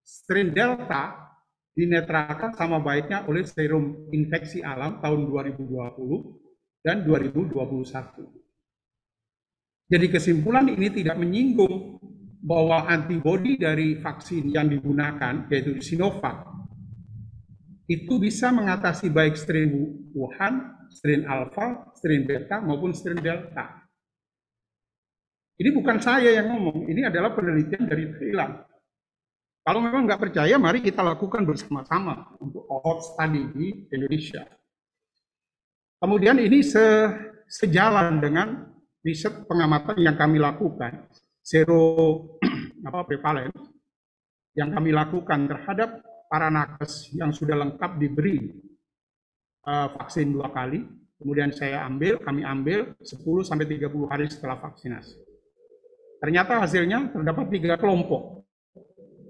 Strain delta dinetralkan sama baiknya oleh serum infeksi alam tahun 2020 dan 2021. Jadi kesimpulan ini tidak menyinggung bahwa antibodi dari vaksin yang digunakan, yaitu Sinovac, itu bisa mengatasi baik strain Wuhan, strain alpha, strain beta, maupun strain delta. Ini bukan saya yang ngomong, ini adalah penelitian dari Thailand. Kalau memang nggak percaya, mari kita lakukan bersama-sama untuk cohort study di Indonesia. Kemudian ini sejalan dengan riset pengamatan yang kami lakukan, prevalen yang kami lakukan terhadap para nakes yang sudah lengkap diberi vaksin 2 kali, kemudian kami ambil 10-30 hari setelah vaksinasi. Ternyata hasilnya terdapat 3 kelompok.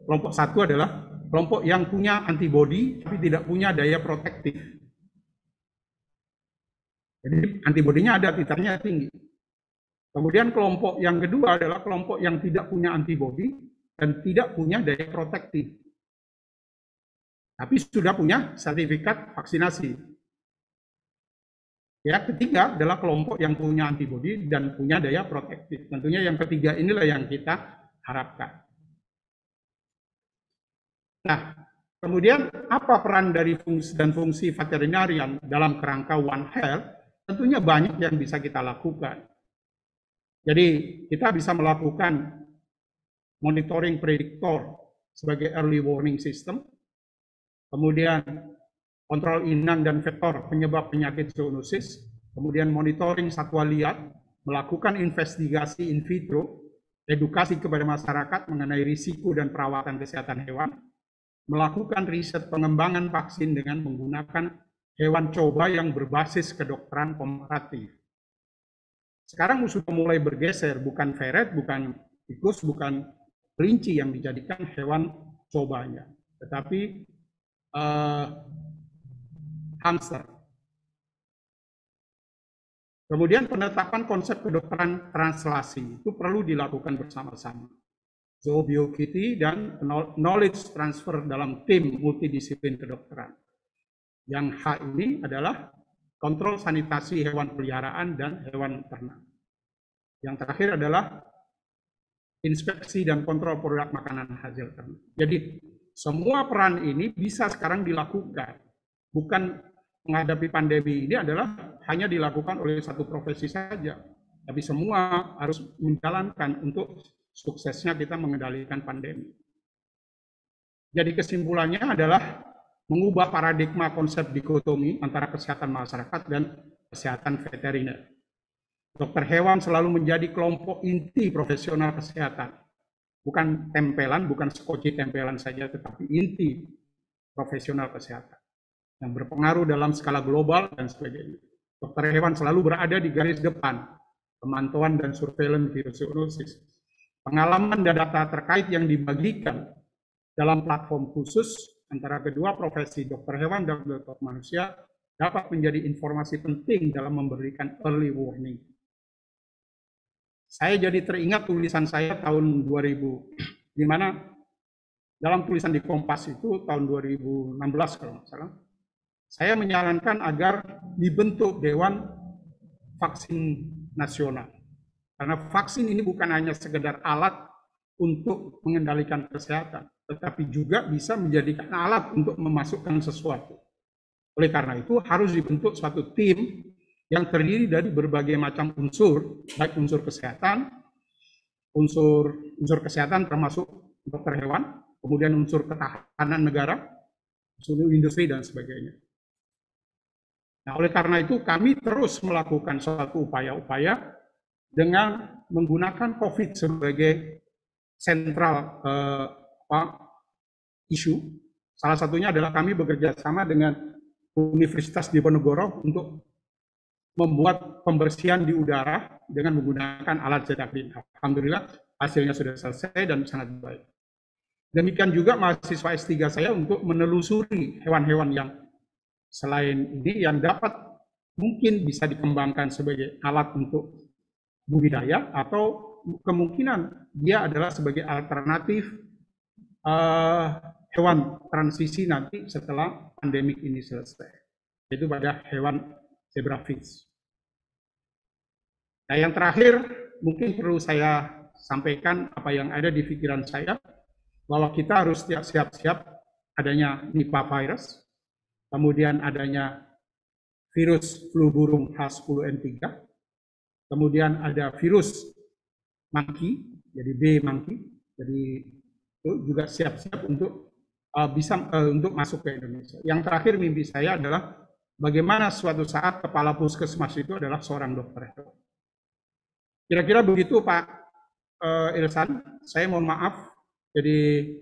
Kelompok 1 adalah kelompok yang punya antibodi tapi tidak punya daya protektif. Jadi antibodinya ada, titernya tinggi. Kemudian kelompok yang kedua adalah kelompok yang tidak punya antibodi dan tidak punya daya protektif, tapi sudah punya sertifikat vaksinasi. Ya, ketiga adalah kelompok yang punya antibodi dan punya daya protektif. Tentunya yang ketiga inilah yang kita harapkan. Nah, kemudian apa peran dari fungsi veterinarian dalam kerangka One Health? Tentunya banyak yang bisa kita lakukan. Jadi kita bisa melakukan monitoring prediktor sebagai early warning system, kemudian kontrol inang dan vektor penyebab penyakit zoonosis, kemudian monitoring satwa liar, melakukan investigasi in vitro, edukasi kepada masyarakat mengenai risiko dan perawatan kesehatan hewan, melakukan riset pengembangan vaksin dengan menggunakan hewan coba yang berbasis kedokteran komparatif. Sekarang sudah mulai bergeser, bukan ferret, bukan tikus, bukan kelinci yang dijadikan hewan cobanya, tetapi hamster. Kemudian penetapan konsep kedokteran translasi itu perlu dilakukan bersama-sama. Zoobioequity dan knowledge transfer dalam tim multidisiplin kedokteran. Yang H ini adalah kontrol sanitasi hewan peliharaan dan hewan ternak. Yang terakhir adalah inspeksi dan kontrol produk makanan hasil ternak. Jadi semua peran ini bisa sekarang dilakukan. Bukan menghadapi pandemi ini adalah hanya dilakukan oleh satu profesi saja. Tapi semua harus menjalankan untuk suksesnya kita mengendalikan pandemi. Jadi kesimpulannya adalah mengubah paradigma konsep dikotomi antara kesehatan masyarakat dan kesehatan veteriner. Dokter hewan selalu menjadi kelompok inti profesional kesehatan. bukan tempelan, bukan sekoci tempelan saja, tetapi inti profesional kesehatan yang berpengaruh dalam skala global dan sebagainya. Dokter hewan selalu berada di garis depan pemantauan dan surveillance virus zoonosis. Pengalaman dan data terkait yang dibagikan dalam platform khusus antara kedua profesi dokter hewan dan dokter manusia dapat menjadi informasi penting dalam memberikan early warning. Saya jadi teringat tulisan saya tahun 2000, di mana dalam tulisan di Kompas itu tahun 2016 kalau nggak salah, saya menyarankan agar dibentuk Dewan Vaksin Nasional. Karena vaksin ini bukan hanya sekedar alat untuk mengendalikan kesehatan, tetapi juga bisa menjadikan alat untuk memasukkan sesuatu. Oleh karena itu harus dibentuk suatu tim yang terdiri dari berbagai macam unsur, baik unsur kesehatan termasuk dokter hewan, kemudian unsur ketahanan negara, unsur industri dan sebagainya. Nah, oleh karena itu kami terus melakukan suatu upaya-upaya dengan menggunakan COVID sebagai sentral isu. Salah satunya adalah kami bekerja sama dengan Universitas Diponegoro untuk membuat pembersihan di udara dengan menggunakan alat Zetaclean. Alhamdulillah hasilnya sudah selesai dan sangat baik. Demikian juga mahasiswa S3 saya untuk menelusuri hewan-hewan yang selain ini yang dapat mungkin bisa dikembangkan sebagai alat untuk budidaya atau kemungkinan dia adalah sebagai alternatif hewan transisi nanti setelah pandemik ini selesai, yaitu pada hewan zebrafish. Nah, yang terakhir mungkin perlu saya sampaikan apa yang ada di pikiran saya, bahwa kita harus siap-siap adanya Nipah virus, kemudian adanya virus flu burung H10N3, kemudian ada virus monkey, jadi B monkey, jadi itu juga siap-siap untuk untuk masuk ke Indonesia. Yang terakhir mimpi saya adalah bagaimana suatu saat kepala puskesmas itu adalah seorang dokter hewan. Kira-kira begitu Pak Ilsan. Saya mohon maaf. Jadi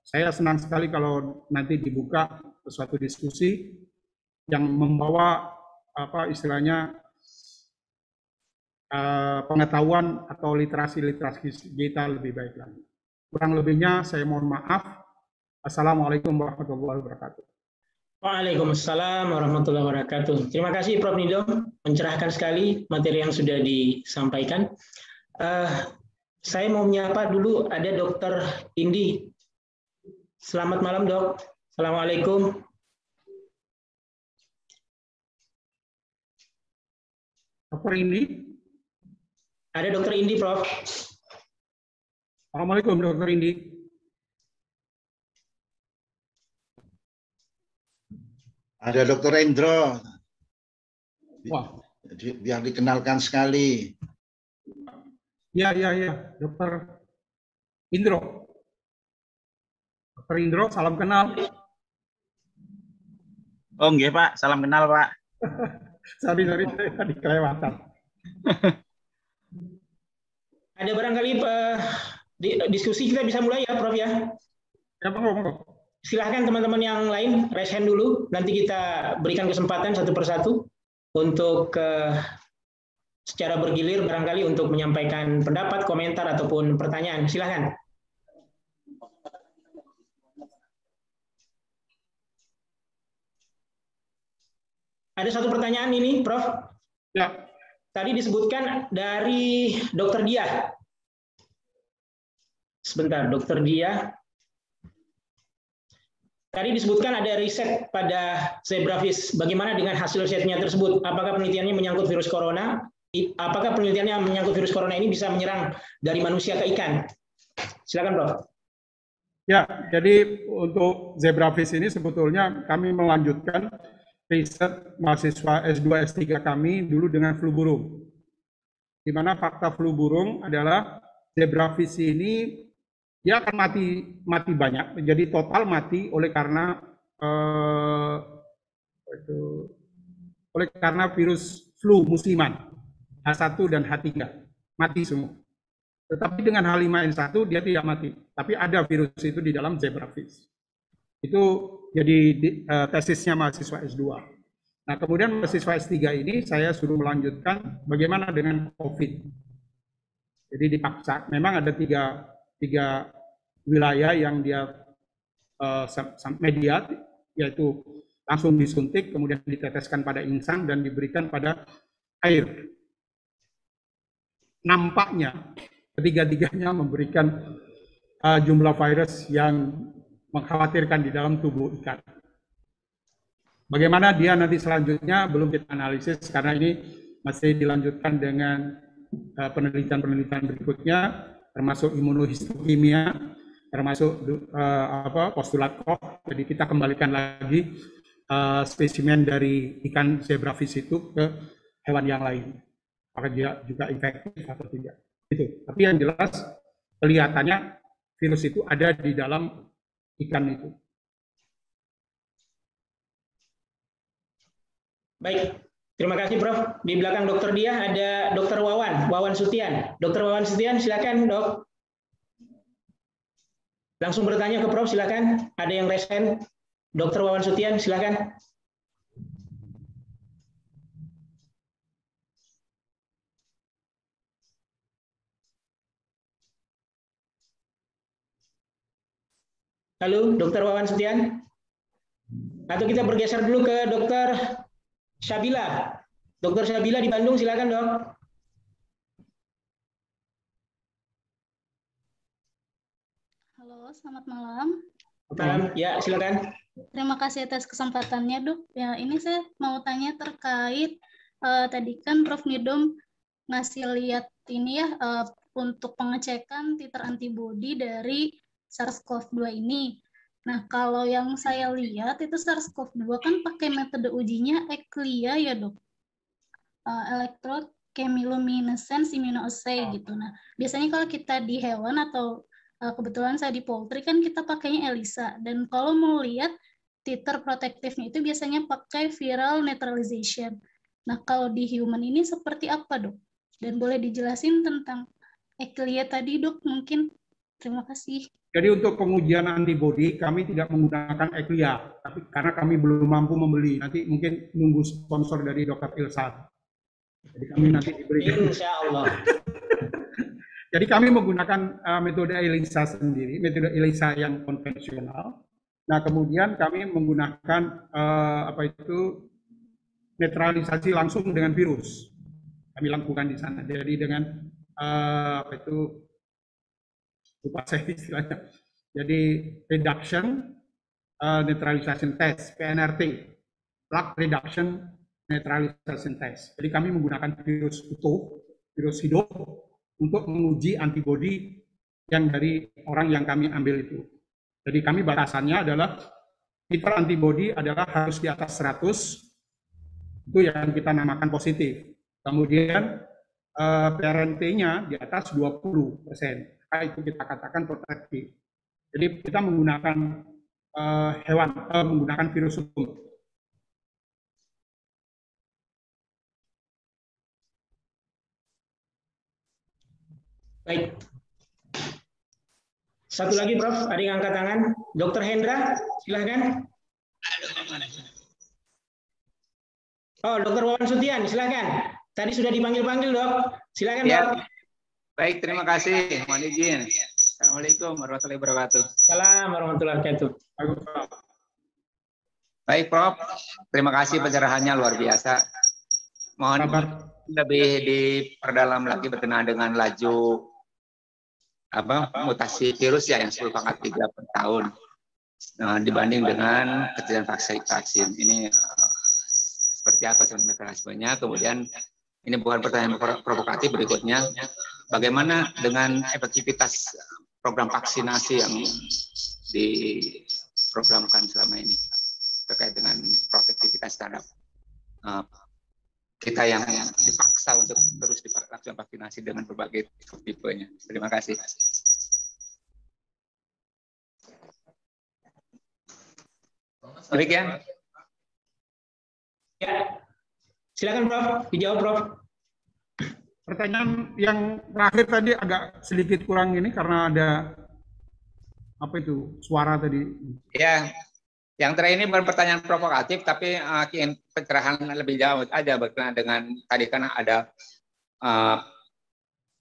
saya senang sekali kalau nanti dibuka suatu diskusi yang membawa apa istilahnya pengetahuan atau literasi kita lebih baik lagi. Kurang lebihnya saya mohon maaf. Assalamualaikum warahmatullahi wabarakatuh. Waalaikumsalam warahmatullahi wabarakatuh. Terima kasih Prof. Nidom, mencerahkan sekali materi yang sudah disampaikan. Saya mau menyapa dulu ada Dr. Indi. Selamat malam Dok. Assalamualaikum. Dr. Indi. Ada Dr. Indi, Prof. Assalamualaikum Dr. Indi. Ada Dr. Indro. Wah. Biar dikenalkan sekali. Ya, Dr. Indro. Dr. Indro, salam kenal. Oh, nggih, Pak. Salam kenal, Pak. Sorry, saya tadi kelewatan. Ada barangkali diskusi kita bisa mulai ya, Prof ya? Ya, monggo. Silahkan teman-teman yang lain raise hand dulu, nanti kita berikan kesempatan satu persatu untuk secara bergilir barangkali untuk menyampaikan pendapat, komentar, ataupun pertanyaan. Silahkan. Ada satu pertanyaan ini, Prof. Ya. Tadi disebutkan dari Dr. Dia. Sebentar, Dr. Dia. Tadi disebutkan ada riset pada zebrafish. Bagaimana dengan hasil risetnya tersebut? Apakah penelitiannya menyangkut virus corona? Apakah penelitiannya menyangkut virus corona ini bisa menyerang dari manusia ke ikan? Silakan, Prof. Ya, jadi untuk zebrafish ini sebetulnya kami melanjutkan riset mahasiswa S2 S3 kami dulu dengan flu burung. Di mana fakta flu burung adalah zebrafish ini dia akan mati banyak, jadi total mati oleh karena virus flu musiman H1 dan H3 mati semua. Tetapi dengan H5N1 dia tidak mati, tapi ada virus itu di dalam zebrafish. Itu jadi tesisnya mahasiswa S2. Nah, kemudian mahasiswa S3 ini saya suruh melanjutkan bagaimana dengan COVID. Jadi dipaksa, memang ada tiga wilayah yang dia media, yaitu langsung disuntik, kemudian diteteskan pada insan dan diberikan pada air. Nampaknya ketiga-tiganya memberikan jumlah virus yang mengkhawatirkan di dalam tubuh ikan. Bagaimana dia nanti selanjutnya belum kita analisis karena ini masih dilanjutkan dengan penelitian-penelitian berikutnya, termasuk imunohistokimia, termasuk postulat Koch. Jadi kita kembalikan lagi spesimen dari ikan zebrafish itu ke hewan yang lain. Apakah dia juga infektif atau tidak? Itu. Tapi yang jelas kelihatannya virus itu ada di dalam ikan itu. Baik, terima kasih Prof. Di belakang Dokter Dia ada Dokter Wawan Sutian. Dokter Wawan Sutian, silakan Dok. Langsung bertanya ke Prof, silakan. Ada yang resen? Dokter Wawan Sutian, silakan. Halo, Dokter Wawan Sutian. Atau kita bergeser dulu ke Dokter Syabila. Dokter Syabila di Bandung, silakan Dok. Halo, selamat malam. Malam, ya silakan. Terima kasih atas kesempatannya, Dok. Ya, ini saya mau tanya terkait tadi kan Prof Nidom ngasih lihat ini ya untuk pengecekan titer antibodi dari SARS-CoV-2 ini. Nah, kalau yang saya lihat itu SARS-CoV-2 kan pakai metode ujinya ECLIA ya, Dok. Electrochemiluminescence immunoassay gitu. Nah, biasanya kalau kita di hewan atau kebetulan saya di poultry kan kita pakainya ELISA. Dan kalau mau lihat titer protektifnya itu biasanya pakai viral neutralization. Nah, kalau di human ini seperti apa, Dok? Dan boleh dijelasin tentang ECLIA tadi, Dok, mungkin? Terima kasih. Jadi untuk pengujian antibodi kami tidak menggunakan ECLIA, tapi karena kami belum mampu membeli. Nanti mungkin nunggu sponsor dari Dr. Ilsan. Jadi kami nanti diberikan. Insya Allah. Jadi kami menggunakan metode ELISA sendiri, metode ELISA yang konvensional. Nah, kemudian kami menggunakan netralisasi langsung dengan virus. Kami lakukan di sana. Jadi dengan lupa saya istilahnya. Jadi reduction neutralization test, PNRT, plug reduction neutralization test. Jadi kami menggunakan virus utuh, virus hidup untuk menguji antibodi yang dari orang yang kami ambil itu. Jadi kami batasannya adalah titer antibodi adalah harus di atas 100, itu yang kita namakan positif. Kemudian PRNT-nya di atas 20%. Itu kita katakan protektif. Jadi kita menggunakan menggunakan virus utuh. Baik. Satu lagi Prof, ada yang angkat tangan. Dr. Hendra, silahkan. Oh, Dr. Wawan Sutian, silahkan. Tadi sudah dipanggil-panggil, Dok. Silahkan, ya. Dok. Baik, terima kasih. Mohon izin. Assalamualaikum warahmatullahi wabarakatuh. Assalamualaikum warahmatullahi wabarakatuh. Baik, Prof. Terima kasih pencerahannya luar biasa. Mohon lebih diperdalam lagi berkenaan dengan laju mutasi virus ya yang 10,3 per tahun dibanding dengan ketersediaan vaksin. Ini seperti apa sebenarnya mekanismenya? Kemudian ini bukan pertanyaan provokatif, berikutnya bagaimana dengan efektivitas program vaksinasi yang diprogramkan selama ini terkait dengan protektivitas terhadap kita yang dipaksa untuk terus dilakukan vaksinasi dengan berbagai tipenya. Terima kasih. Demikian. Ya, silakan Prof. Dijawab Prof. Pertanyaan yang terakhir tadi agak sedikit kurang ini karena ada apa itu suara tadi. Ya, yang terakhir ini bukan pertanyaan provokatif, tapi ingin pencerahan lebih jauh aja berkenaan dengan tadi kan ada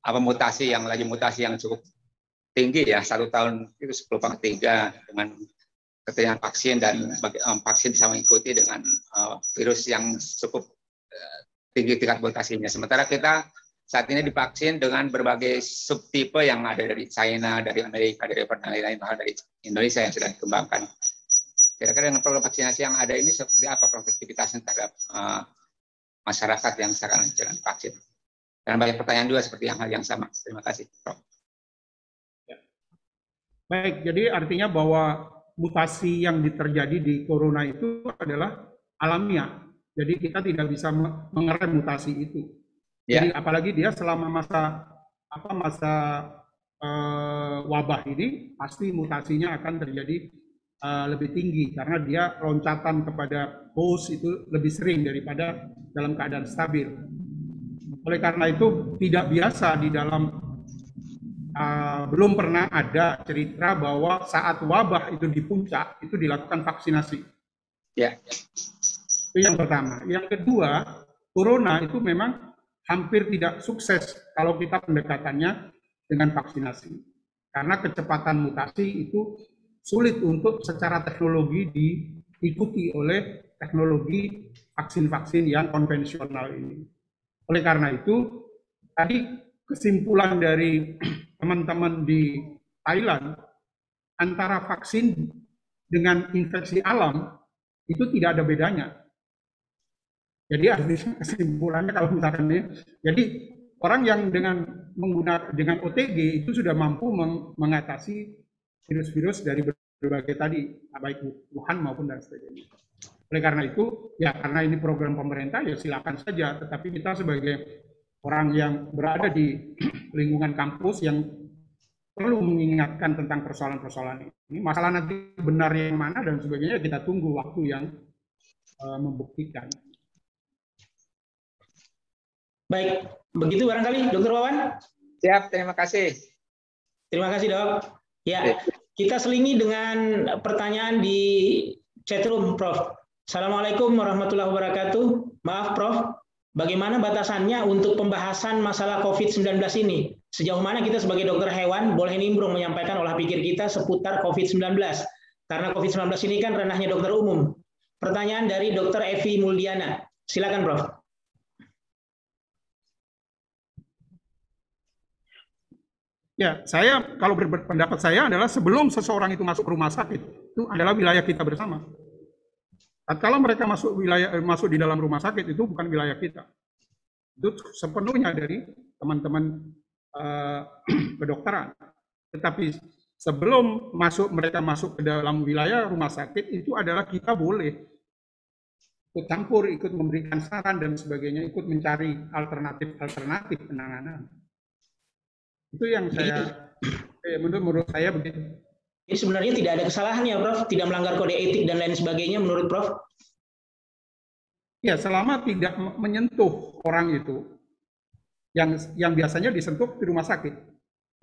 apa mutasi yang cukup tinggi ya, 1 tahun itu 10,3 dengan ketersediaan vaksin dan vaksin bisa mengikuti dengan virus yang cukup tinggi tingkat mutasinya. Sementara kita saat ini divaksin dengan berbagai subtipe yang ada dari China, dari Amerika, dari lain-lain, bahkan dari Indonesia yang sudah dikembangkan. Kira-kira dengan program vaksinasi yang ada ini seperti apa produktivitasnya terhadap masyarakat yang sekarang menjalani vaksin? Dan banyak pertanyaan juga seperti yang sama. Terima kasih, Prof. Baik, jadi artinya bahwa mutasi yang terjadi di corona itu adalah alamiah. Jadi kita tidak bisa mengerem mutasi itu. Jadi apalagi dia selama masa wabah ini pasti mutasinya akan terjadi lebih tinggi karena dia loncatan kepada host itu lebih sering daripada dalam keadaan stabil. Oleh karena itu tidak biasa di dalam belum pernah ada cerita bahwa saat wabah itu di puncak itu dilakukan vaksinasi. Ya. Itu yang pertama. Yang kedua, corona itu memang hampir tidak sukses kalau kita pendekatannya dengan vaksinasi. Karena kecepatan mutasi itu sulit untuk secara teknologi diikuti oleh teknologi vaksin-vaksin yang konvensional ini. Oleh karena itu, tadi kesimpulan dari teman-teman di Thailand, antara vaksin dengan infeksi alam itu tidak ada bedanya. Jadi artinya kesimpulannya kalau misalkan ini, jadi orang yang dengan OTG itu sudah mampu mengatasi virus-virus dari berbagai tadi, baik Wuhan maupun dan sebagainya. Oleh karena itu, ya karena ini program pemerintah ya silakan saja. Tetapi kita sebagai orang yang berada di lingkungan kampus yang perlu mengingatkan tentang persoalan-persoalan ini. Masalah nanti benar yang mana dan sebagainya kita tunggu waktu yang membuktikan. Baik, begitu barangkali Dr. Wawan? Siap, terima kasih. Terima kasih, Dok. Ya, kita selingi dengan pertanyaan di chatroom, Prof. Assalamualaikum warahmatullahi wabarakatuh. Maaf, Prof. Bagaimana batasannya untuk pembahasan masalah COVID-19 ini? Sejauh mana kita sebagai dokter hewan boleh nimbrung menyampaikan olah pikir kita seputar COVID-19? Karena COVID-19 ini kan ranahnya dokter umum. Pertanyaan dari Dr. Evi Muldiana. Silakan, Prof. Ya, saya kalau berpendapat saya adalah sebelum seseorang itu masuk rumah sakit, itu adalah wilayah kita bersama. Kalau mereka masuk di dalam rumah sakit itu bukan wilayah kita. Itu sepenuhnya dari teman-teman kedokteran. Tetapi sebelum mereka masuk ke dalam wilayah rumah sakit itu adalah kita boleh ikut campur, ikut memberikan saran dan sebagainya, ikut mencari alternatif penanganan. Itu yang menurut saya begitu. Jadi sebenarnya tidak ada kesalahan ya, Prof? Tidak melanggar kode etik dan lain sebagainya menurut Prof? Ya, selama tidak menyentuh orang itu, yang biasanya disentuh di rumah sakit.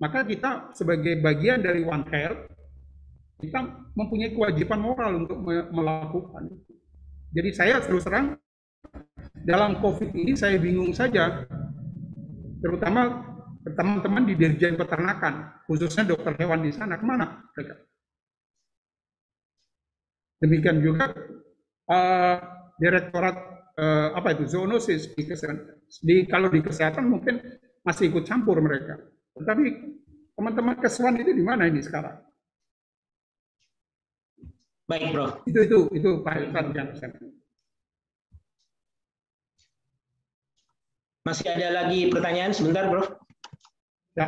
Maka kita sebagai bagian dari One Health, kita mempunyai kewajiban moral untuk melakukan. Jadi saya terus terang, dalam COVID ini saya bingung saja, terutama teman-teman di Dirjen Peternakan, khususnya dokter hewan di sana, kemana mereka? Demikian juga Direktorat zoonosis kalau di kesehatan mungkin masih ikut campur mereka. Tetapi teman-teman Keswan itu di mana ini sekarang? Baik, Prof. Itu Pak yang saya. Masih ada lagi pertanyaan sebentar, Prof? Ya.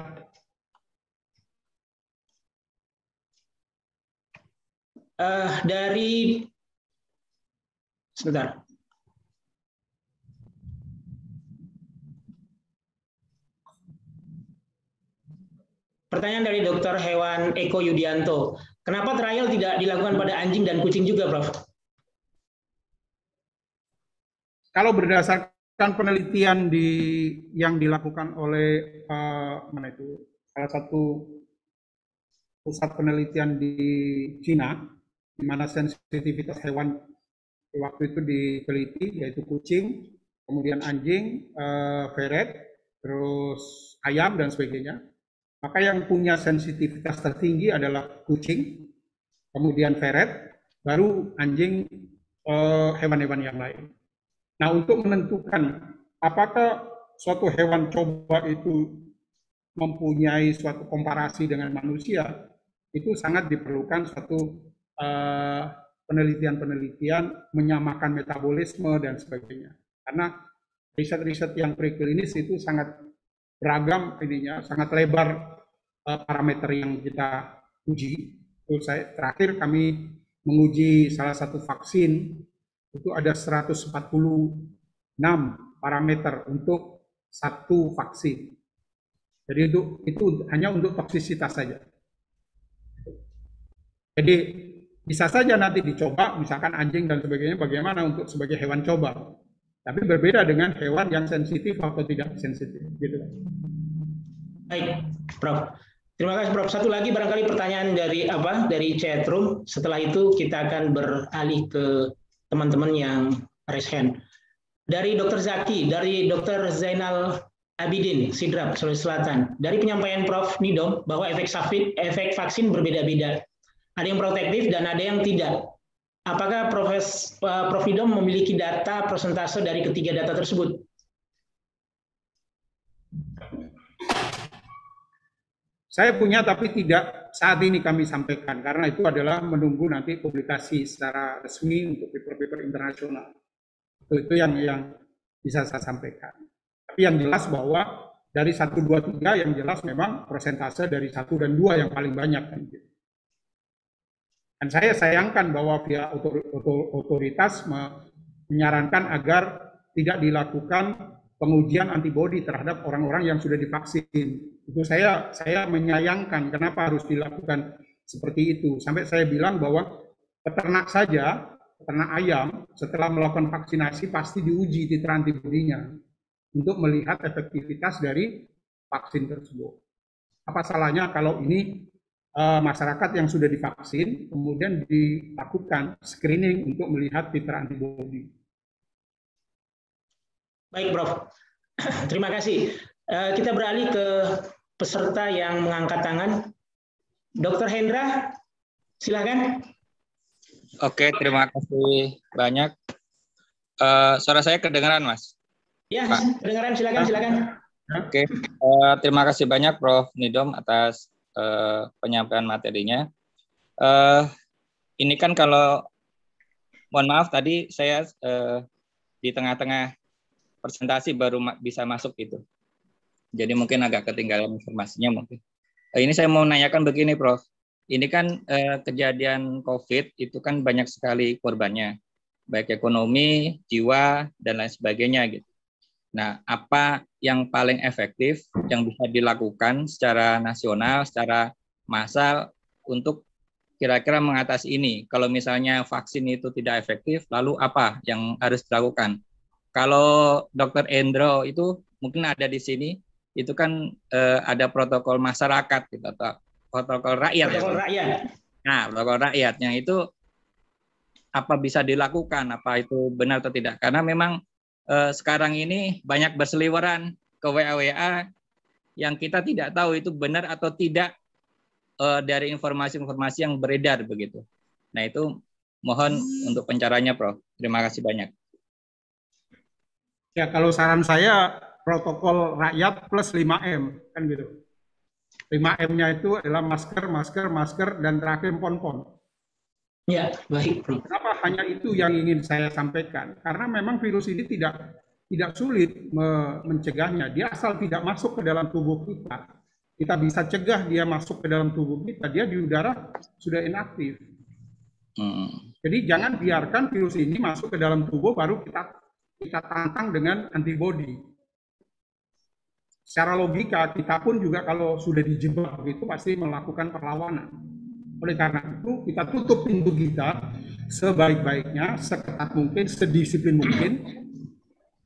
Sebentar. Pertanyaan dari Dr. Hewan Eko Yudianto. Kenapa trial tidak dilakukan pada anjing dan kucing juga, Prof? Kalau berdasarkan penelitian yang dilakukan oleh salah satu pusat penelitian di Cina, di mana sensitivitas hewan waktu itu diteliti, yaitu kucing, kemudian anjing, ferret, terus ayam dan sebagainya. Maka yang punya sensitivitas tertinggi adalah kucing, kemudian ferret, baru anjing, hewan-hewan yang lain. Nah, untuk menentukan apakah suatu hewan coba itu mempunyai suatu komparasi dengan manusia, itu sangat diperlukan suatu penelitian-penelitian menyamakan metabolisme dan sebagainya. Karena riset-riset yang preklinis itu sangat beragam ininya, sangat lebar parameter yang kita uji. Terakhir kami menguji salah satu vaksin, itu ada 146 parameter untuk satu vaksin. Jadi itu hanya untuk toksisitas saja. Jadi bisa saja nanti dicoba, misalkan anjing dan sebagainya, bagaimana untuk sebagai hewan coba. Tapi berbeda dengan hewan yang sensitif atau tidak sensitif. Gitu. Baik, Prof. Terima kasih, Prof. Satu lagi barangkali pertanyaan dari chatroom. Setelah itu kita akan beralih ke teman-teman yang raise hand. Dari Dr. Zaki, dari Dr. Zainal Abidin, Sidrap, Sulawesi Selatan. Dari penyampaian Prof. Nidom bahwa efek vaksin berbeda-beda. Ada yang protektif dan ada yang tidak. Apakah Prof. Nidom memiliki data persentase dari ketiga data tersebut? Saya punya, tapi tidak saat ini kami sampaikan, karena itu adalah menunggu nanti publikasi secara resmi untuk paper-paper internasional. Itu yang bisa saya sampaikan. Tapi yang jelas bahwa dari 1, 2, 3 yang jelas memang persentase dari 1 dan 2 yang paling banyak. Dan saya sayangkan bahwa pihak otoritas menyarankan agar tidak dilakukan pengujian antibodi terhadap orang-orang yang sudah divaksin. Itu saya menyayangkan kenapa harus dilakukan seperti itu. Sampai saya bilang bahwa peternak ayam setelah melakukan vaksinasi pasti diuji titer antibodinya untuk melihat efektivitas dari vaksin tersebut. Apa salahnya kalau ini masyarakat yang sudah divaksin kemudian dilakukan screening untuk melihat titer antibodi. Baik, Prof. Terima kasih. Kita beralih ke peserta yang mengangkat tangan. Dr. Hendra, silakan. Oke, terima kasih banyak. Suara saya kedengaran, Mas? Ya, kedengaran. Silakan. Oke, terima kasih banyak Prof. Nidom atas penyampaian materinya. Ini kan kalau, mohon maaf tadi saya di tengah-tengah presentasi baru bisa masuk gitu. Jadi mungkin agak ketinggalan informasinya mungkin. Ini saya mau nanyakan begini, Prof. Ini kan kejadian COVID itu kan banyak sekali korbannya, baik ekonomi, jiwa, dan lain sebagainya gitu. Nah, apa yang paling efektif yang bisa dilakukan secara nasional, secara massal untuk kira-kira mengatasi ini? Kalau misalnya vaksin itu tidak efektif, lalu apa yang harus dilakukan? Kalau Dr. Endro itu mungkin ada di sini, itu kan ada protokol masyarakat gitu, atau protokol rakyat. Protokol rakyat. Nah, protokol rakyatnya itu apa bisa dilakukan, apa itu benar atau tidak? Karena memang sekarang ini banyak berseliweran ke WA yang kita tidak tahu itu benar atau tidak dari informasi-informasi yang beredar begitu. Nah, itu mohon untuk pencerahannya, Prof. Terima kasih banyak. Ya, kalau saran saya protokol rakyat plus 5M, kan gitu. 5M-nya itu adalah masker, dan terakhir pon-pon. Ya, baik, Prof. Kenapa hanya itu yang ingin saya sampaikan? Karena memang virus ini tidak sulit mencegahnya. Dia asal tidak masuk ke dalam tubuh kita. Kita bisa cegah dia masuk ke dalam tubuh kita. Dia di udara sudah inaktif. Jadi jangan biarkan virus ini masuk ke dalam tubuh baru kita tantang dengan antibodi. Secara logika kita pun juga kalau sudah dijebak begitu pasti melakukan perlawanan. Oleh karena itu kita tutup pintu kita sebaik-baiknya, seketat mungkin, sedisiplin mungkin.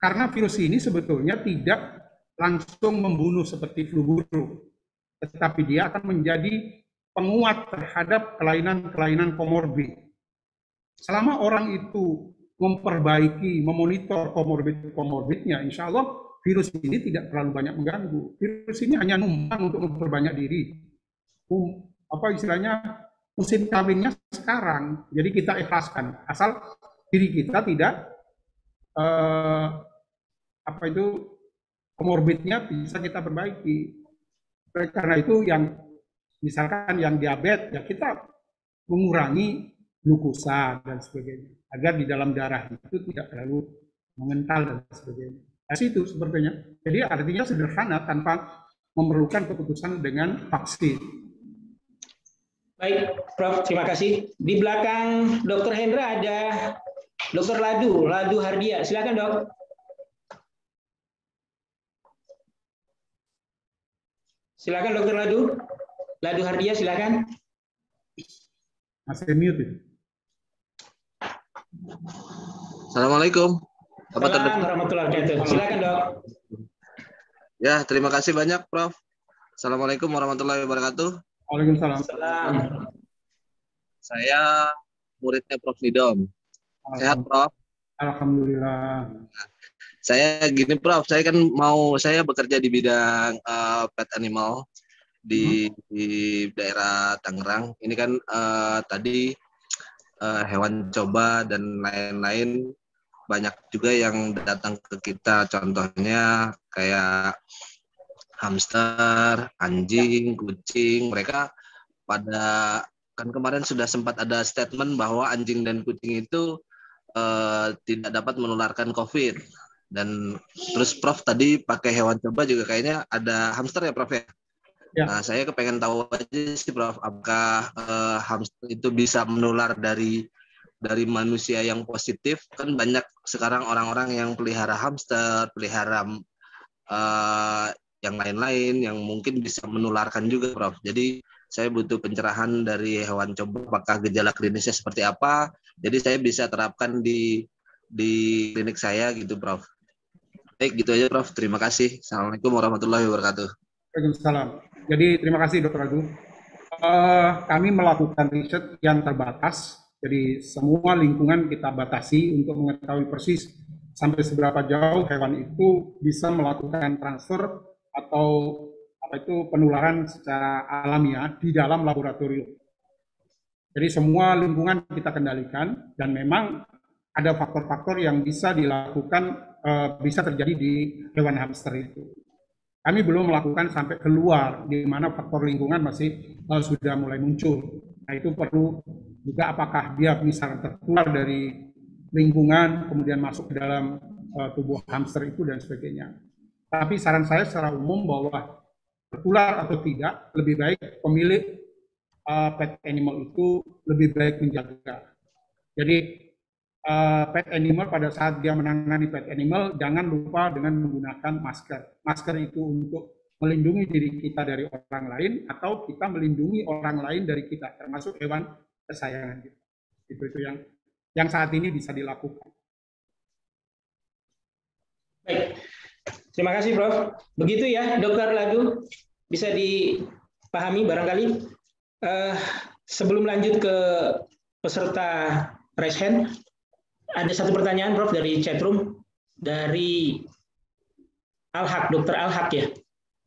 karena virus ini sebetulnya tidak langsung membunuh seperti flu burung, tetapi dia akan menjadi penguat terhadap kelainan-kelainan komorbid. Selama orang itu memperbaiki, memonitor komorbidnya, insya Allah virus ini tidak terlalu banyak mengganggu. Virus ini hanya numpang untuk memperbanyak diri. Istilahnya musim kawinnya sekarang, jadi kita ikhlaskan. Asal diri kita tidak komorbidnya bisa kita perbaiki. Karena itu yang misalkan yang diabetes, ya kita mengurangi glukosa dan sebagainya agar di dalam darah itu tidak terlalu mengental dan sebagainya. Nah, itu sepertinya. Jadi artinya sederhana tanpa memerlukan keputusan dengan vaksin. Baik, Prof. Terima kasih. Di belakang Dr. Hendra ada Dr. Ladu Hardia. Silakan, Dok. Silakan, Dr. Ladu Hardia, silakan. Masih mute. Assalamualaikum. Assalamualaikum warahmatullahi wabarakatuh. Silakan, Dok. Ya, terima kasih banyak, Prof. Assalamualaikum warahmatullahi wabarakatuh. Waalaikumsalam. Saya muridnya Prof. Nidom. Sehat, Prof? Alhamdulillah. Saya gini, Prof. Saya bekerja di bidang pet animal di daerah Tangerang. Ini kan tadi hewan coba dan lain-lain banyak juga yang datang ke kita, contohnya kayak hamster, anjing, kucing. Mereka kan kemarin sudah sempat ada statement bahwa anjing dan kucing itu tidak dapat menularkan COVID. Dan terus Prof tadi pakai hewan coba juga kayaknya ada hamster ya, Prof ya? Ya. Nah, saya kepengen tahu aja sih, Prof, apakah hamster itu bisa menular dari manusia yang positif? Kan banyak sekarang orang-orang yang pelihara hamster, pelihara yang lain-lain yang mungkin bisa menularkan juga, Prof. Jadi saya butuh pencerahan dari hewan coba, apakah gejala klinisnya seperti apa? Jadi saya bisa terapkan di klinik saya gitu, Prof. Baik, gitu aja, Prof. Terima kasih. Assalamualaikum warahmatullahi wabarakatuh. Waalaikumsalam. Jadi terima kasih, Dr. Agung. Kami melakukan riset yang terbatas. Jadi semua lingkungan kita batasi untuk mengetahui persis sampai seberapa jauh hewan itu bisa melakukan transfer atau penularan secara alamiah di dalam laboratorium. Jadi semua lingkungan kita kendalikan dan memang ada faktor-faktor yang bisa dilakukan, bisa terjadi di hewan hamster itu. Kami belum melakukan sampai keluar, di mana faktor lingkungan masih sudah mulai muncul. Nah, itu perlu juga apakah dia bisa tertular dari lingkungan, kemudian masuk ke dalam tubuh hamster itu dan sebagainya. Tapi saran saya secara umum bahwa tertular atau tidak, lebih baik pemilik pet animal itu lebih baik menjaga. Jadi pet animal pada saat dia menangani pet animal, jangan lupa dengan menggunakan masker. Masker itu untuk melindungi diri kita dari orang lain atau kita melindungi orang lain dari kita, termasuk hewan kesayangan kita. Itu yang saat ini bisa dilakukan. Baik, terima kasih, Prof. Begitu ya, Dr. Ladu, bisa dipahami barangkali. Sebelum lanjut ke peserta raise hand, ada satu pertanyaan, Prof, dari chatroom dari Al-Haq, Dr. Al-Haq ya.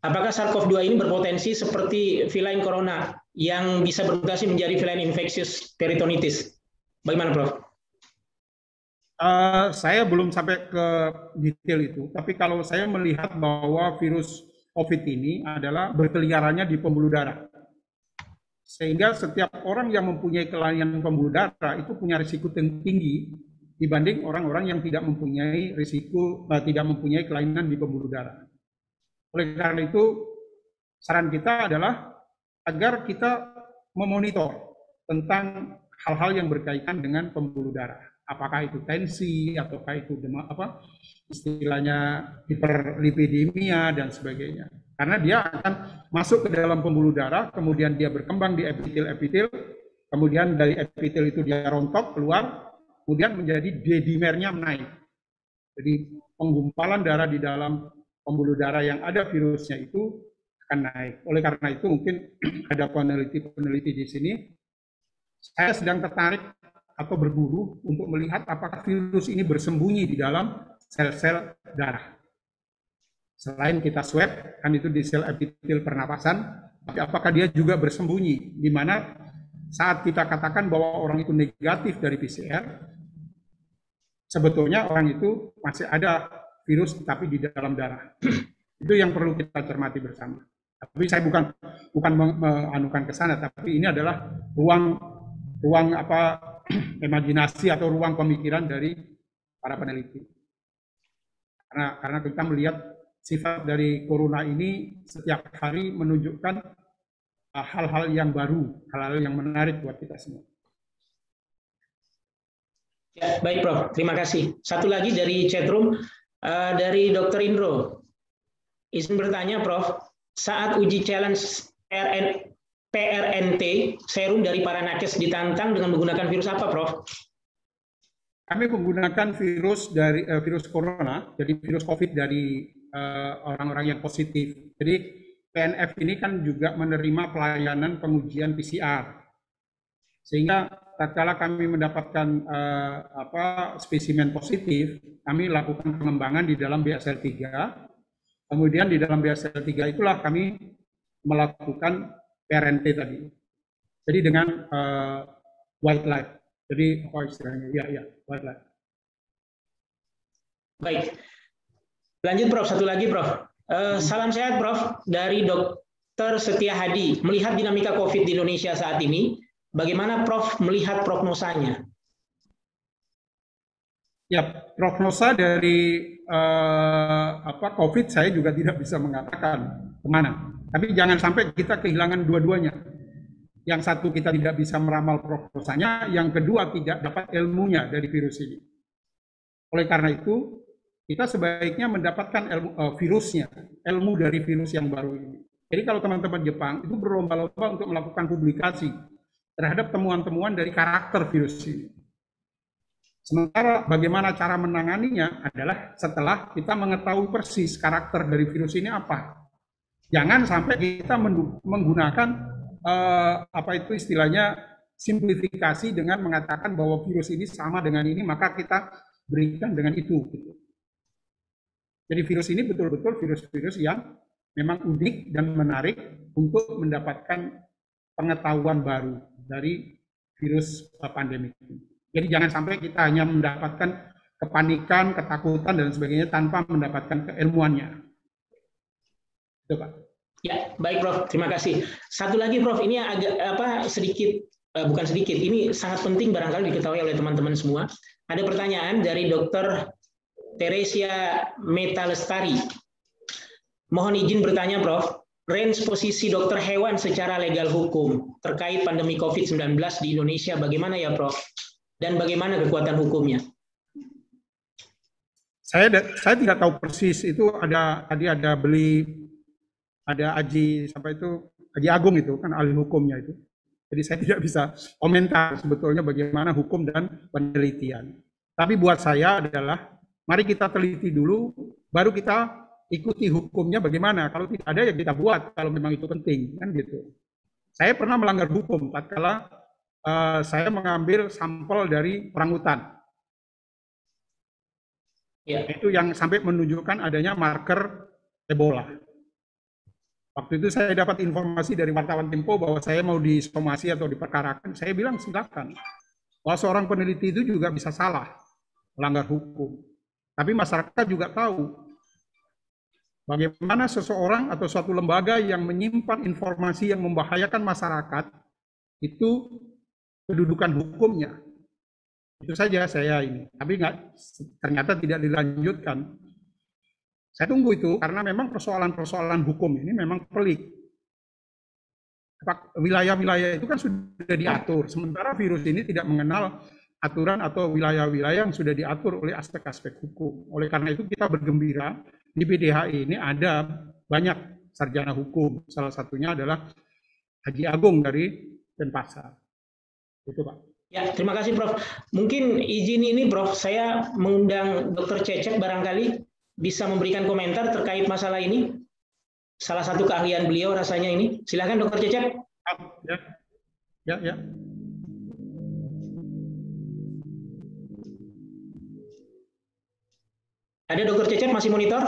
Apakah SARS-CoV-2 ini berpotensi seperti feline corona yang bisa bermutasi menjadi feline infectious peritonitis? Bagaimana, Prof? Saya belum sampai ke detail itu, tapi kalau saya melihat bahwa virus COVID ini adalah berkeliarannya di pembuluh darah. Sehingga setiap orang yang mempunyai kelainan pembuluh darah itu punya risiko tinggi dibanding orang-orang yang tidak mempunyai risiko, tidak mempunyai kelainan di pembuluh darah. Oleh karena itu, saran kita adalah agar kita memonitor tentang hal-hal yang berkaitan dengan pembuluh darah. Apakah itu tensi, ataukah itu istilahnya hiperlipidemia dan sebagainya. Karena dia akan masuk ke dalam pembuluh darah, kemudian dia berkembang di epitel-epitel, kemudian dari epitel itu dia rontok keluar, kemudian menjadi D-dimernya naik. Jadi penggumpalan darah di dalam pembuluh darah yang ada virusnya itu akan naik. Oleh karena itu mungkin ada peneliti-peneliti di sini, saya sedang tertarik atau berburu untuk melihat apakah virus ini bersembunyi di dalam sel-sel darah. Selain kita swab, kan itu di sel epitel pernapasan, tapi apakah dia juga bersembunyi, di mana saat kita katakan bahwa orang itu negatif dari PCR, sebetulnya orang itu masih ada virus tapi di dalam darah. Itu yang perlu kita cermati bersama. Tapi saya bukan menganukan ke sana, tapi ini adalah ruang imajinasi atau ruang pemikiran dari para peneliti. Karena kita melihat sifat dari corona ini setiap hari menunjukkan hal-hal yang baru, hal-hal yang menarik buat kita semua. Ya, baik Prof, terima kasih. Satu lagi dari chatroom, dari Dr. Indro. Izin bertanya Prof, saat uji challenge PRNT, serum dari para nakes ditantang dengan menggunakan virus apa Prof? Kami menggunakan virus dari virus corona, jadi virus COVID dari orang-orang yang positif. Jadi PNF ini kan juga menerima pelayanan pengujian PCR, sehingga tatkala kami mendapatkan spesimen positif, kami lakukan pengembangan di dalam BSL-3. Kemudian di dalam BSL-3 itulah kami melakukan PRNT tadi. Jadi dengan white light. Jadi apa istilahnya? Ya, white light. Baik. Lanjut Prof, satu lagi Prof. Salam sehat Prof dari Dr. Setia Hadi. Melihat dinamika COVID di Indonesia saat ini, bagaimana Prof melihat prognosanya? Ya, prognosa dari COVID saya juga tidak bisa mengatakan kemana. Tapi jangan sampai kita kehilangan dua-duanya. Yang satu kita tidak bisa meramal prognosanya, yang kedua tidak dapat ilmunya dari virus ini. Oleh karena itu, kita sebaiknya mendapatkan virusnya, ilmu dari virus yang baru ini. Jadi kalau teman-teman Jepang itu berlomba-lomba untuk melakukan publikasi terhadap temuan-temuan dari karakter virus ini. Sementara bagaimana cara menanganinya adalah setelah kita mengetahui persis karakter dari virus ini apa. Jangan sampai kita menggunakan istilahnya simplifikasi dengan mengatakan bahwa virus ini sama dengan ini, maka kita berikan dengan itu. Gitu. Jadi virus ini betul-betul virus-virus yang memang unik dan menarik untuk mendapatkan pengetahuan baru dari virus pandemi ini. Jadi jangan sampai kita hanya mendapatkan kepanikan, ketakutan, dan sebagainya tanpa mendapatkan keilmuannya. Itu Pak. Ya, baik Prof, terima kasih. Satu lagi Prof, ini agak bukan sedikit, ini sangat penting barangkali diketahui oleh teman-teman semua. Ada pertanyaan dari Dr. Teresia Metalestari. Mohon izin bertanya Prof, range posisi dokter hewan secara legal hukum terkait pandemi COVID-19 di Indonesia bagaimana ya Prof? Dan bagaimana kekuatan hukumnya? Saya tidak tahu persis, itu tadi ada Aji Aji Agung itu kan ahli hukumnya itu. Jadi saya tidak bisa komentar sebetulnya bagaimana hukum dan penelitian. Tapi buat saya adalah mari kita teliti dulu, baru kita ikuti hukumnya bagaimana. Kalau tidak ada ya kita buat kalau memang itu penting kan gitu. Saya pernah melanggar hukum tatkala saya mengambil sampel dari orangutan. Ya. Itu yang sampai menunjukkan adanya marker Ebola. Waktu itu saya dapat informasi dari wartawan Tempo bahwa saya mau disomasi atau diperkarakan. Saya bilang silakan. Bahwa seorang peneliti itu juga bisa salah, melanggar hukum. Tapi masyarakat juga tahu bagaimana seseorang atau suatu lembaga yang menyimpan informasi yang membahayakan masyarakat itu kedudukan hukumnya. Itu saja saya ini. Tapi ternyata tidak dilanjutkan. Saya tunggu itu karena memang persoalan-persoalan hukum ini memang pelik. Wilayah-wilayah itu kan sudah diatur. Sementara virus ini tidak mengenal aturan atau wilayah-wilayah yang sudah diatur oleh aspek-aspek hukum. Oleh karena itu kita bergembira di BDHI ini ada banyak sarjana hukum. Salah satunya adalah Haji Agung dari Denpasar. Itu Pak. Ya, terima kasih Prof. Mungkin izin ini Prof, saya mengundang Dr. Cecep barangkali bisa memberikan komentar terkait masalah ini. Salah satu keahlian beliau rasanya ini. Silakan Dr. Cecep. Ya. Ada Dr. Cecep masih monitor?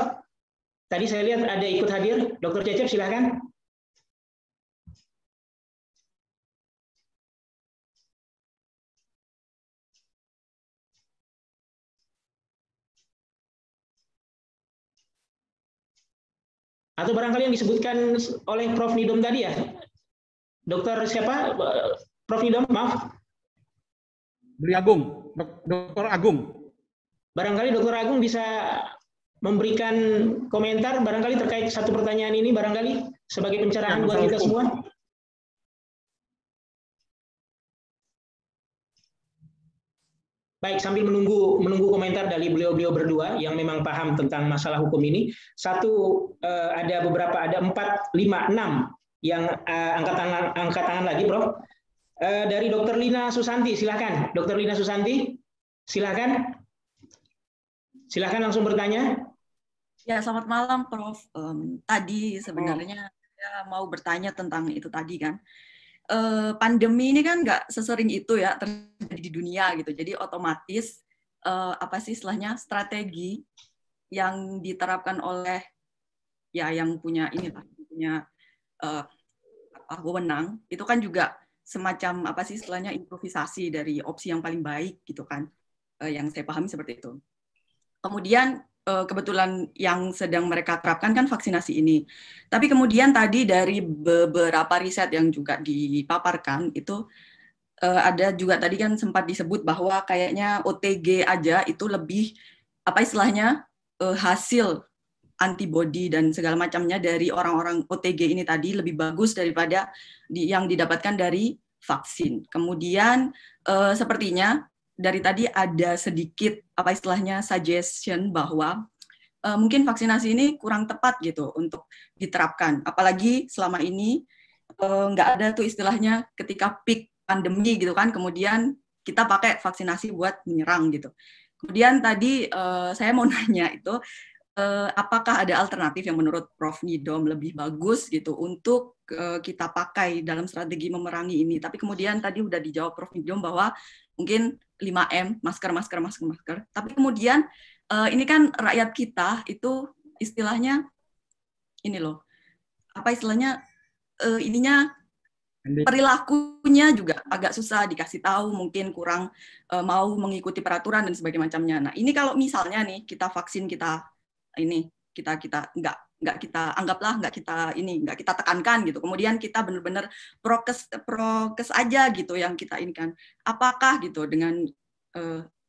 Tadi saya lihat ada ikut hadir. Dr. Cecep silakan. Atau barangkali yang disebutkan oleh Prof. Nidom tadi ya? Dokter siapa? Prof. Nidom, maaf. Beli Agung, Dr. Agung. Barangkali Dr. Agung bisa memberikan komentar barangkali terkait satu pertanyaan ini barangkali sebagai pencerahan buat kita semua. Baik, sambil menunggu komentar dari beliau-beliau berdua yang memang paham tentang masalah hukum ini. Ada 4, 5, 6 yang angkat tangan lagi, Prof. Dari Dr. Lina Susanti, silakan. Dr. Lina Susanti, silakan. Silakan langsung bertanya. Ya, selamat malam, Prof. Tadi sebenarnya saya mau bertanya tentang itu tadi kan. Pandemi ini kan nggak sesering itu ya terjadi di dunia gitu. Jadi otomatis apa sih istilahnya strategi yang diterapkan oleh ya yang punya wewenang itu kan juga semacam apa sih istilahnya improvisasi dari opsi yang paling baik gitu kan. Yang saya pahami seperti itu. Kemudian kebetulan yang sedang mereka terapkan kan vaksinasi ini. Tapi kemudian tadi dari beberapa riset yang juga dipaparkan itu ada juga tadi kan sempat disebut bahwa kayaknya OTG aja itu lebih apa istilahnya hasil antibody dan segala macamnya dari orang-orang OTG ini tadi lebih bagus daripada yang didapatkan dari vaksin. Kemudian sepertinya dari tadi ada sedikit apa istilahnya suggestion bahwa mungkin vaksinasi ini kurang tepat gitu untuk diterapkan. Apalagi selama ini nggak ada tuh istilahnya ketika peak pandemi gitu kan, kemudian kita pakai vaksinasi buat menyerang gitu. Kemudian tadi saya mau nanya itu, apakah ada alternatif yang menurut Prof. Nidom lebih bagus gitu untuk kita pakai dalam strategi memerangi ini. Tapi kemudian tadi udah dijawab Prof. Nidom bahwa mungkin 5M, masker. Tapi kemudian ini kan rakyat kita itu istilahnya ini loh, apa istilahnya ininya perilakunya juga agak susah dikasih tahu, mungkin kurang mau mengikuti peraturan dan sebagainya macamnya. Nah ini kalau misalnya nih kita vaksin kita nggak kita anggaplah nggak kita tekankan gitu, kemudian kita benar-benar prokes aja gitu yang kita ini kan, apakah gitu dengan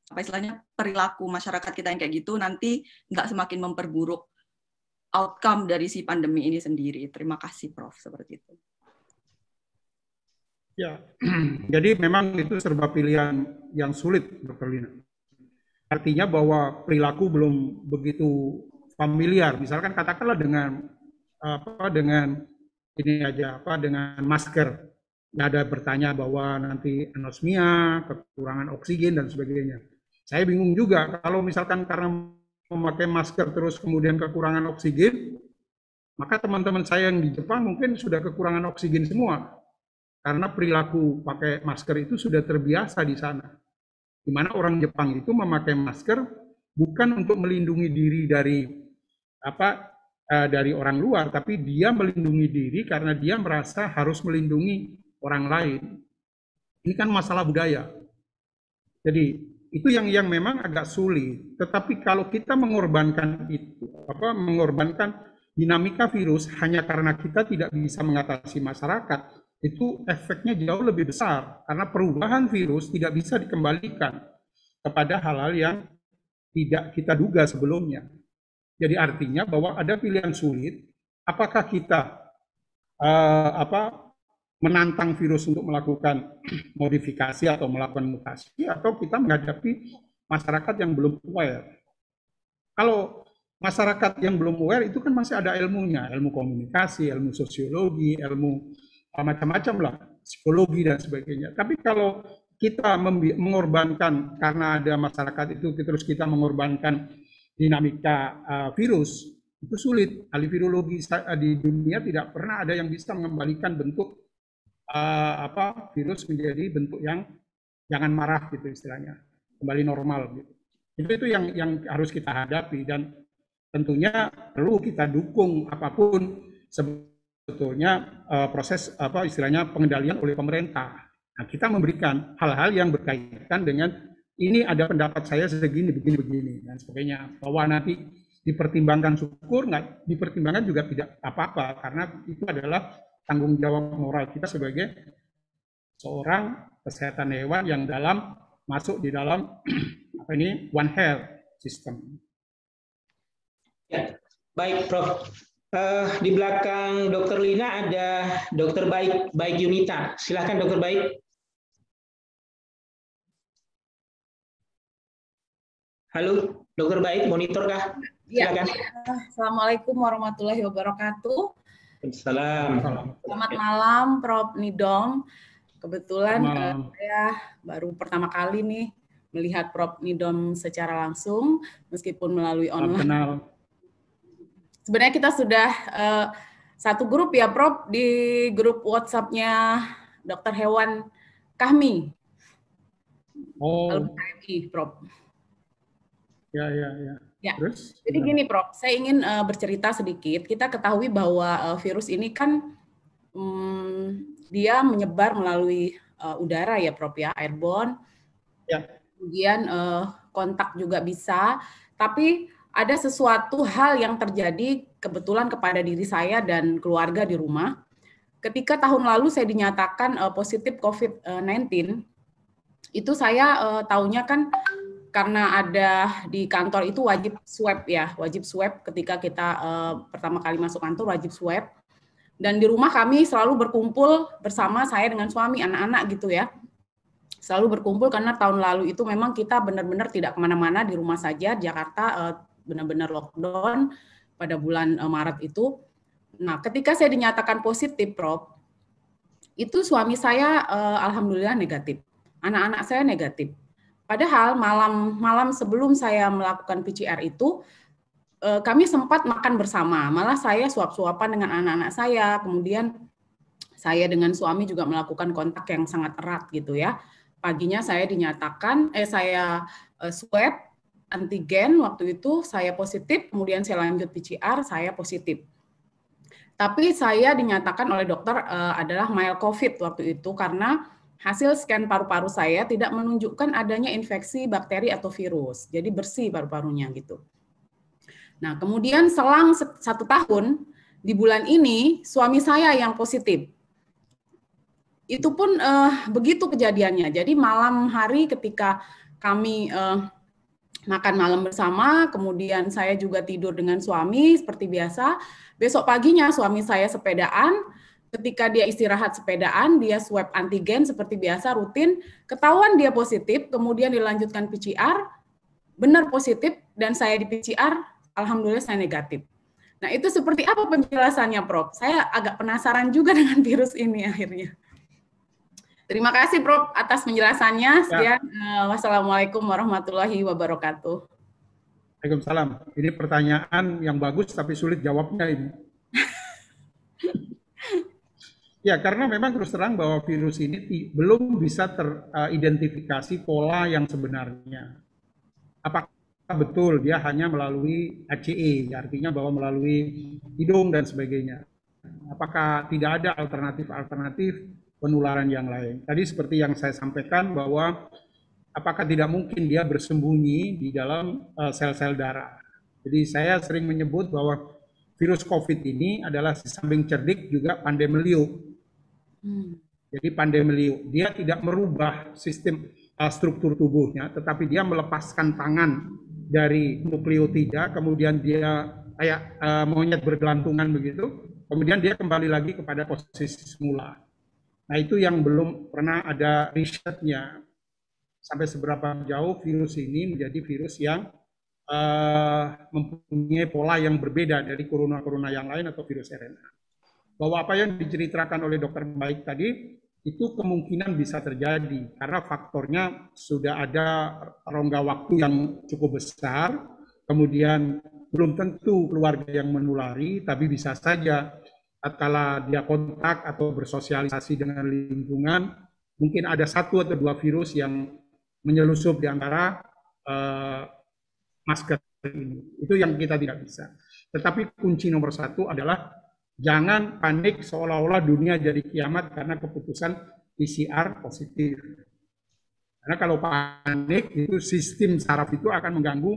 apa istilahnya perilaku masyarakat kita yang kayak gitu nanti nggak semakin memperburuk outcome dari si pandemi ini sendiri. Terima kasih Prof. Seperti itu. Ya, jadi memang itu serba pilihan yang sulit, Dr. Lina. Artinya bahwa perilaku belum begitu familiar. Misalkan katakanlah dengan masker. Ada bertanya bahwa nanti anosmia, kekurangan oksigen dan sebagainya. Saya bingung juga kalau misalkan karena memakai masker terus kemudian kekurangan oksigen, maka teman-teman saya yang di Jepang mungkin sudah kekurangan oksigen semua. Karena perilaku pakai masker itu sudah terbiasa di sana. Di mana orang Jepang itu memakai masker bukan untuk melindungi diri dari orang luar, tapi dia melindungi diri karena dia merasa harus melindungi orang lain. Ini kan masalah budaya. Jadi itu yang memang agak sulit. Tetapi kalau kita mengorbankan mengorbankan dinamika virus hanya karena kita tidak bisa mengatasi masyarakat, itu efeknya jauh lebih besar karena perubahan virus tidak bisa dikembalikan kepada hal-hal yang tidak kita duga sebelumnya. Jadi artinya bahwa ada pilihan sulit, apakah kita menantang virus untuk melakukan modifikasi atau melakukan mutasi, atau kita menghadapi masyarakat yang belum aware. Kalau masyarakat yang belum aware itu kan masih ada ilmunya, ilmu komunikasi, ilmu sosiologi, ilmu macam-macam lah, psikologi dan sebagainya. Tapi kalau kita mengorbankan karena ada masyarakat itu, terus kita mengorbankan dinamika virus, itu sulit. Ahli virologi di dunia tidak pernah ada yang bisa mengembalikan bentuk virus menjadi bentuk yang jangan marah gitu istilahnya, kembali normal gitu. Itu yang harus kita hadapi, dan tentunya perlu kita dukung apapun sebetulnya proses istilahnya pengendalian oleh pemerintah. Nah, kita memberikan hal-hal yang berkaitan dengan ini ada pendapat saya segini, begini, dan sebagainya. Bahwa nanti dipertimbangkan syukur, nggak dipertimbangkan juga tidak apa-apa, karena itu adalah tanggung jawab moral kita sebagai seorang kesehatan hewan yang masuk di dalam One Health System. Ya, baik Prof. Di belakang Dr. Lina ada Dr. Baik Yunita. Silahkan Dr. Baik. Halo, Dr. Baik, monitor kah? Silakan. Ya. Assalamualaikum warahmatullahi wabarakatuh. Assalamualaikum. Selamat malam, Prof. Nidom. Kebetulan saya baru pertama kali nih melihat Prof. Nidom secara langsung, meskipun melalui online. Sebenarnya kita sudah satu grup ya, Prof, di grup WhatsApp-nya Dokter Hewan Kahmi. KMI, Prof. Ya. Terus? Jadi gini, Prof, saya ingin bercerita sedikit. Kita ketahui bahwa virus ini kan dia menyebar melalui udara ya, Prof, ya, airborne. Ya. Kemudian kontak juga bisa, tapi ada sesuatu hal yang terjadi kebetulan kepada diri saya dan keluarga di rumah. Ketika tahun lalu saya dinyatakan positif COVID-19, itu saya taunya kan karena ada di kantor itu wajib swab ya, wajib swab ketika kita pertama kali masuk kantor wajib swab. Dan di rumah kami selalu berkumpul bersama saya dengan suami, anak-anak gitu ya. Selalu berkumpul karena tahun lalu itu memang kita benar-benar tidak kemana-mana, di rumah saja. Jakarta benar-benar lockdown pada bulan Maret itu. Nah, ketika saya dinyatakan positif, Prof, itu suami saya alhamdulillah negatif. Anak-anak saya negatif. Padahal malam sebelum saya melakukan PCR itu, kami sempat makan bersama. Malah saya suap-suapan dengan anak-anak saya. Kemudian saya dengan suami juga melakukan kontak yang sangat erat gitu ya. Paginya saya dinyatakan, saya swab antigen waktu itu saya positif, kemudian saya lanjut PCR, saya positif. Tapi saya dinyatakan oleh dokter adalah mild COVID waktu itu karena hasil scan paru-paru saya tidak menunjukkan adanya infeksi bakteri atau virus. Jadi bersih paru-parunya gitu. Nah, kemudian selang 1 tahun, di bulan ini suami saya yang positif. Itu pun begitu kejadiannya. Jadi malam hari ketika kami makan malam bersama, kemudian saya juga tidur dengan suami seperti biasa. Besok paginya suami saya sepedaan, ketika dia istirahat sepedaan, dia swab antigen seperti biasa rutin, ketahuan dia positif, kemudian dilanjutkan PCR, benar positif, dan saya di PCR, alhamdulillah saya negatif. Nah, itu seperti apa penjelasannya, Prof? Saya agak penasaran juga dengan virus ini akhirnya. Terima kasih, Prof, atas penjelasannya. Sekian, wassalamualaikum warahmatullahi wabarakatuh. Waalaikumsalam. Ini pertanyaan yang bagus tapi sulit jawabnya ini. Ya, karena memang terus terang bahwa virus ini belum bisa teridentifikasi pola yang sebenarnya. Apakah betul dia hanya melalui HCE, artinya bahwa melalui hidung dan sebagainya. Apakah tidak ada alternatif-alternatif penularan yang lain? Tadi seperti yang saya sampaikan bahwa apakah tidak mungkin dia bersembunyi di dalam sel-sel darah. Jadi saya sering menyebut bahwa virus COVID ini adalah di samping cerdik juga pandemeliu. Jadi pandemeliu, dia tidak merubah sistem struktur tubuhnya, tetapi dia melepaskan tangan dari nukleotida, kemudian dia kayak monyet bergelantungan begitu, kemudian dia kembali lagi kepada posisi semula. Nah, itu yang belum pernah ada risetnya sampai seberapa jauh virus ini menjadi virus yang mempunyai pola yang berbeda dari corona yang lain atau virus RNA. Bahwa apa yang diceritakan oleh Dokter Baik tadi itu kemungkinan bisa terjadi karena faktornya sudah ada rongga waktu yang cukup besar, kemudian belum tentu keluarga yang menulari, tapi bisa saja tatkala dia kontak atau bersosialisasi dengan lingkungan, mungkin ada 1 atau 2 virus yang menyelusup di antara masker ini. Itu yang kita tidak bisa. Tetapi kunci nomor 1 adalah jangan panik seolah-olah dunia jadi kiamat karena keputusan PCR positif. Karena kalau panik itu sistem saraf itu akan mengganggu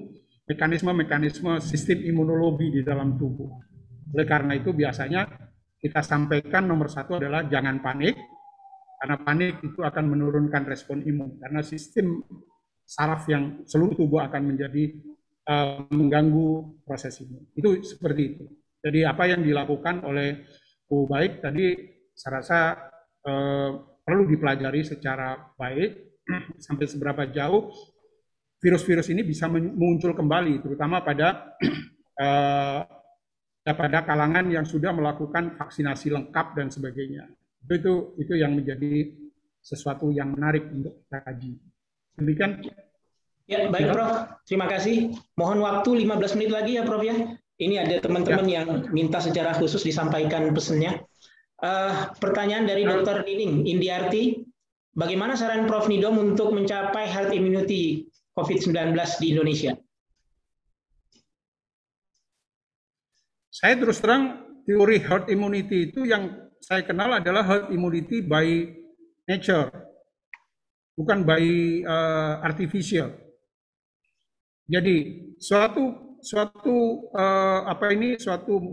mekanisme-mekanisme sistem imunologi di dalam tubuh. Oleh karena itu biasanya kita sampaikan nomor 1 adalah jangan panik, karena panik itu akan menurunkan respon imun. Karena sistem saraf yang seluruh tubuh akan menjadi mengganggu proses imun. Itu seperti itu. Jadi apa yang dilakukan oleh Bu Baik tadi saya rasa perlu dipelajari secara baik sampai seberapa jauh virus-virus ini bisa muncul kembali, terutama pada kalangan yang sudah melakukan vaksinasi lengkap dan sebagainya. Itu yang menjadi sesuatu yang menarik untuk kita kaji. Demikian. Ya, baik Prof. Terima kasih. Mohon waktu 15 menit lagi ya Prof ya. Ini ada teman-teman yang minta secara khusus disampaikan pesannya. Pertanyaan dari Dr. Nining Indiarti, bagaimana saran Prof. Nidom untuk mencapai herd immunity COVID-19 di Indonesia? Saya terus terang teori herd immunity itu yang saya kenal adalah herd immunity by nature, bukan by artificial. Jadi suatu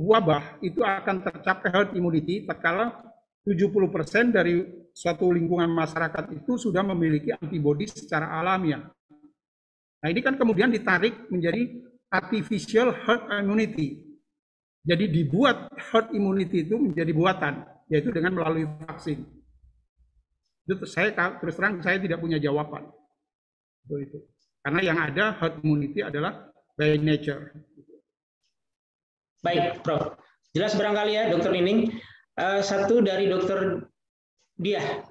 wabah itu akan tercapai herd immunity tatkala 70% dari suatu lingkungan masyarakat itu sudah memiliki antibodi secara alamiah. Nah, ini kan kemudian ditarik menjadi artificial herd immunity. Jadi dibuat herd immunity itu menjadi buatan, yaitu dengan melalui vaksin. Itu saya terus terang saya tidak punya jawaban. Itu. Karena yang ada herd immunity adalah by nature. Baik, Prof. Jelas barangkali ya, Dr. Nining. Satu dari Dr. Diah.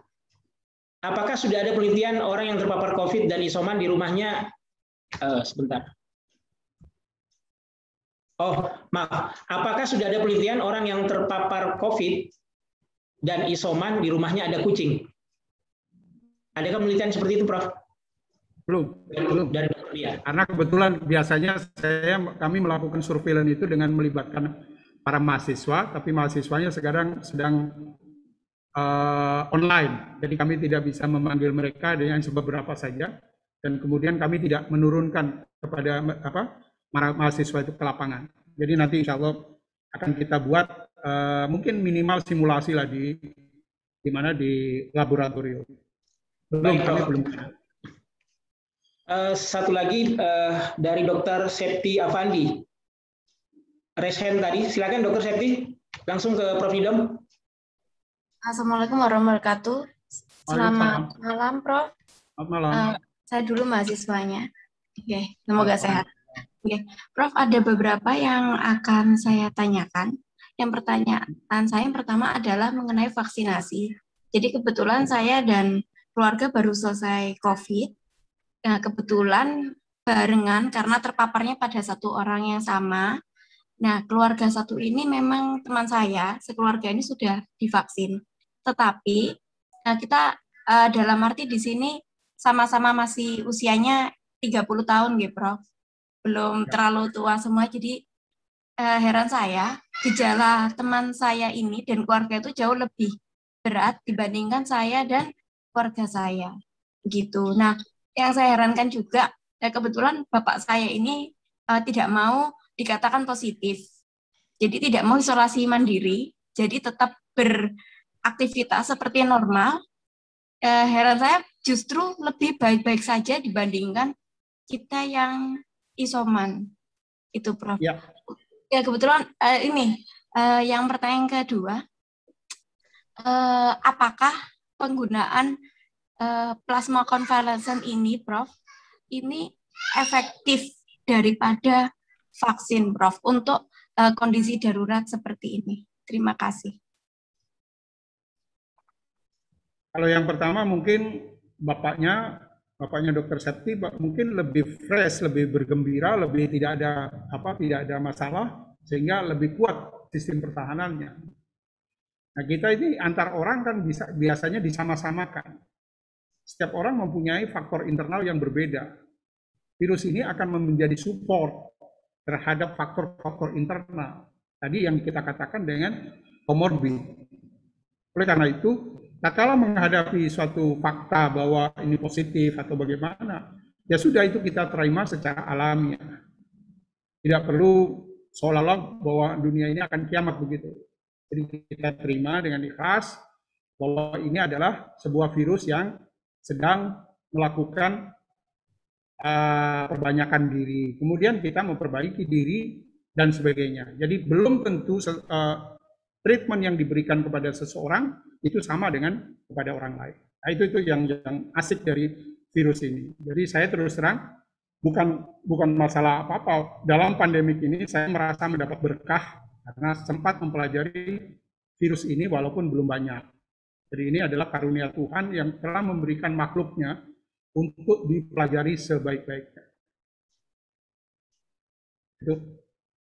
Apakah sudah ada penelitian orang yang terpapar COVID dan isoman di rumahnya? Sebentar. Oh, maaf. Apakah sudah ada penelitian orang yang terpapar COVID dan isoman di rumahnya ada kucing? Adakah penelitian seperti itu, Prof? Belum. Dari Dr. Diah. Karena kebetulan biasanya kami melakukan surveillance itu dengan melibatkan para mahasiswa, tapi mahasiswanya sekarang sedang online, jadi kami tidak bisa memanggil mereka dengan beberapa saja, dan kemudian kami tidak menurunkan kepada mahasiswa itu ke lapangan. Jadi nanti insya Allah akan kita buat mungkin minimal simulasi lah di mana di laboratorium. Belum, kami belum. Satu lagi dari Dr. Septi Avandi. Raise hand tadi, silakan Dr. Septi, langsung ke Prof. Nidom. Assalamualaikum warahmatullahi wabarakatuh. Selamat malam, Prof. Selamat malam. Saya dulu mahasiswanya. Oke, semoga sehat. Oke, Prof, ada beberapa yang akan saya tanyakan. Yang pertanyaan saya yang pertama adalah mengenai vaksinasi. Jadi kebetulan saya dan keluarga baru selesai COVID. Nah, kebetulan barengan karena terpaparnya pada satu orang yang sama. Nah, keluarga satu ini memang teman saya, sekeluarga ini sudah divaksin. Tetapi kita dalam arti di sini sama-sama masih usianya 30 tahun, gitu, Prof. Belum terlalu tua semua, jadi heran saya, gejala teman saya ini dan keluarga itu jauh lebih berat dibandingkan saya dan keluarga saya. Begitu. Nah, yang saya herankan juga, kebetulan bapak saya ini tidak mau dikatakan positif. Jadi tidak mau isolasi mandiri, jadi tetap beraktivitas seperti normal. Heran saya justru lebih baik-baik saja dibandingkan kita yang isoman. Itu, Prof. Ya, kebetulan yang pertanyaan kedua, apakah penggunaan plasma konvalesen ini, Prof, ini efektif daripada vaksin, Prof, untuk kondisi darurat seperti ini? Terima kasih. Kalau yang pertama mungkin bapaknya Dr. Septi mungkin lebih fresh, lebih bergembira, lebih tidak ada masalah, sehingga lebih kuat sistem pertahanannya. Nah, kita ini antar orang kan biasanya disama-samakan. Setiap orang mempunyai faktor internal yang berbeda. Virus ini akan menjadi support terhadap faktor-faktor internal. Tadi yang kita katakan dengan komorbid. Oleh karena itu, tatkala menghadapi suatu fakta bahwa ini positif atau bagaimana, ya sudah itu kita terima secara alamiah. Tidak perlu seolah-olah bahwa dunia ini akan kiamat begitu. Jadi kita terima dengan ikhlas bahwa ini adalah sebuah virus yang sedang melakukan perbanyakan diri. Kemudian kita memperbaiki diri dan sebagainya. Jadi belum tentu treatment yang diberikan kepada seseorang itu sama dengan kepada orang lain. Nah, itu yang asik dari virus ini. Jadi saya terus terang bukan masalah apa-apa. Dalam pandemik ini saya merasa mendapat berkah karena sempat mempelajari virus ini walaupun belum banyak. Jadi ini adalah karunia Tuhan yang telah memberikan makhluknya untuk dipelajari sebaik-baiknya. Itu.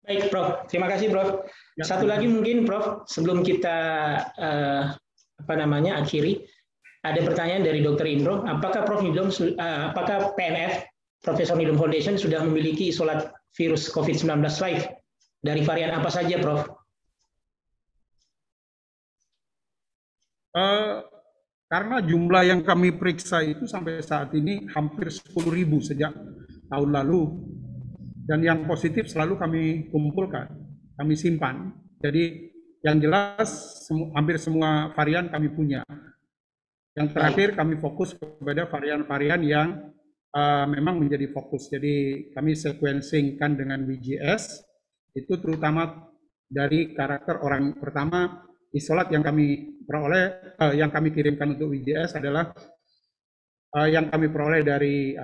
Baik, Prof. Terima kasih, Prof. Ya, satu lagi mungkin, Prof, sebelum kita akhiri, ada pertanyaan dari Dr. Indro. Apakah apakah PNF, Profesor Nidom Foundation, sudah memiliki isolat virus COVID-19 live dari varian apa saja, Prof? Karena jumlah yang kami periksa itu sampai saat ini hampir 10.000 sejak tahun lalu. Dan yang positif selalu kami kumpulkan, kami simpan. Jadi yang jelas hampir semua varian kami punya. Yang terakhir kami fokus kepada varian-varian yang memang menjadi fokus. Jadi kami sequencingkan dengan WGS, itu terutama dari karakter orang pertama. Isolat yang kami peroleh, yang kami kirimkan untuk WGS adalah yang kami peroleh dari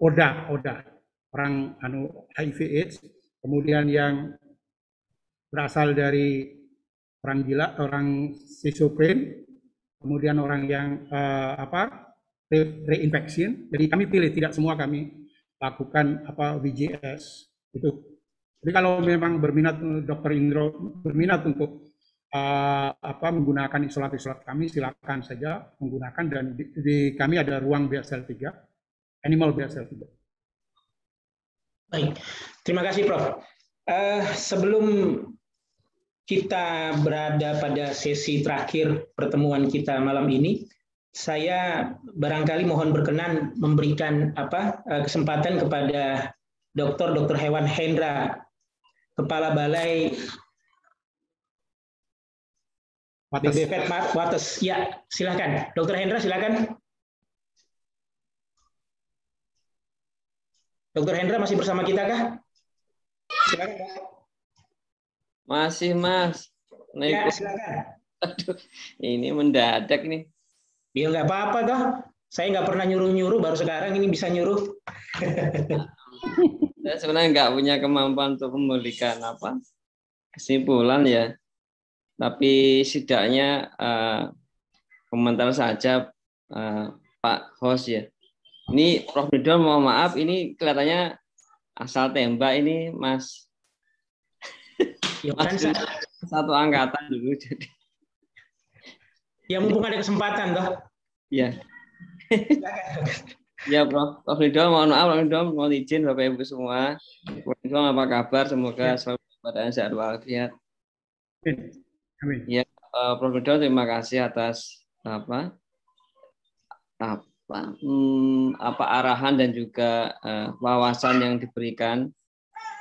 ODA orang HIV/AIDS, kemudian yang berasal dari orang gila, orang schizofren, kemudian orang yang reinfection. Jadi kami pilih, tidak semua kami lakukan WGS itu. Jadi kalau memang berminat, Dr. Indro berminat untuk menggunakan isolat kami, silakan saja menggunakan, dan di kami ada ruang BSL 3, animal BSL 3. Baik, terima kasih, Prof. Sebelum kita berada pada sesi terakhir pertemuan kita malam ini, saya barangkali mohon berkenan memberikan kesempatan kepada Dr. Hewan Hendra, Kepala Balai BPPT Wates. Ya, silakan. Dr. Hendra, silakan. Dr. Hendra masih bersama kita kah? Silakan, Pak. Masih, Mas. Ya, silakan. Aduh, ini mendadak nih. Ya nggak apa-apa toh. Saya nggak pernah nyuruh-nyuruh, baru sekarang ini bisa nyuruh. Saya sebenarnya nggak punya kemampuan untuk memberikan kesimpulan ya. Tapi setidaknya komentar saja Pak Host ya. Ini Prof. Nidom, mohon maaf, ini kelihatannya asal tembak ini Mas. Mas satu angkatan dulu jadi. Ya mumpung ada kesempatan toh. Ya. Ya Prof. Nidom, mohon maaf, Prof. Nidom, mohon izin Bapak Ibu semua. Prof. Nidom, apa kabar? Semoga selalu keadaan sehat walafiat. Amin. Ya, Prof. Nidom, terima kasih atas arahan dan juga wawasan yang diberikan.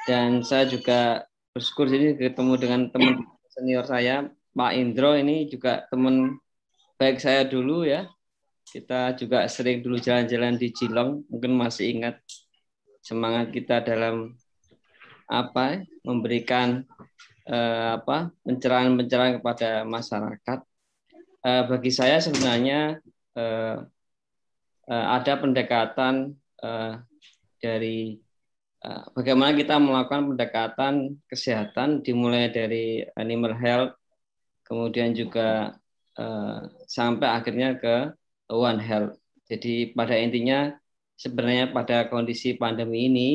Dan saya juga bersyukur jadi ketemu dengan teman senior saya, Pak Indro, ini juga teman baik saya dulu ya. Kita juga sering dulu jalan-jalan di Cilong, mungkin masih ingat semangat kita dalam memberikan pencerahan-pencerahan kepada masyarakat. Bagi saya sebenarnya ada pendekatan dari bagaimana kita melakukan pendekatan kesehatan dimulai dari animal health, kemudian juga sampai akhirnya ke One Health. Jadi pada intinya sebenarnya pada kondisi pandemi ini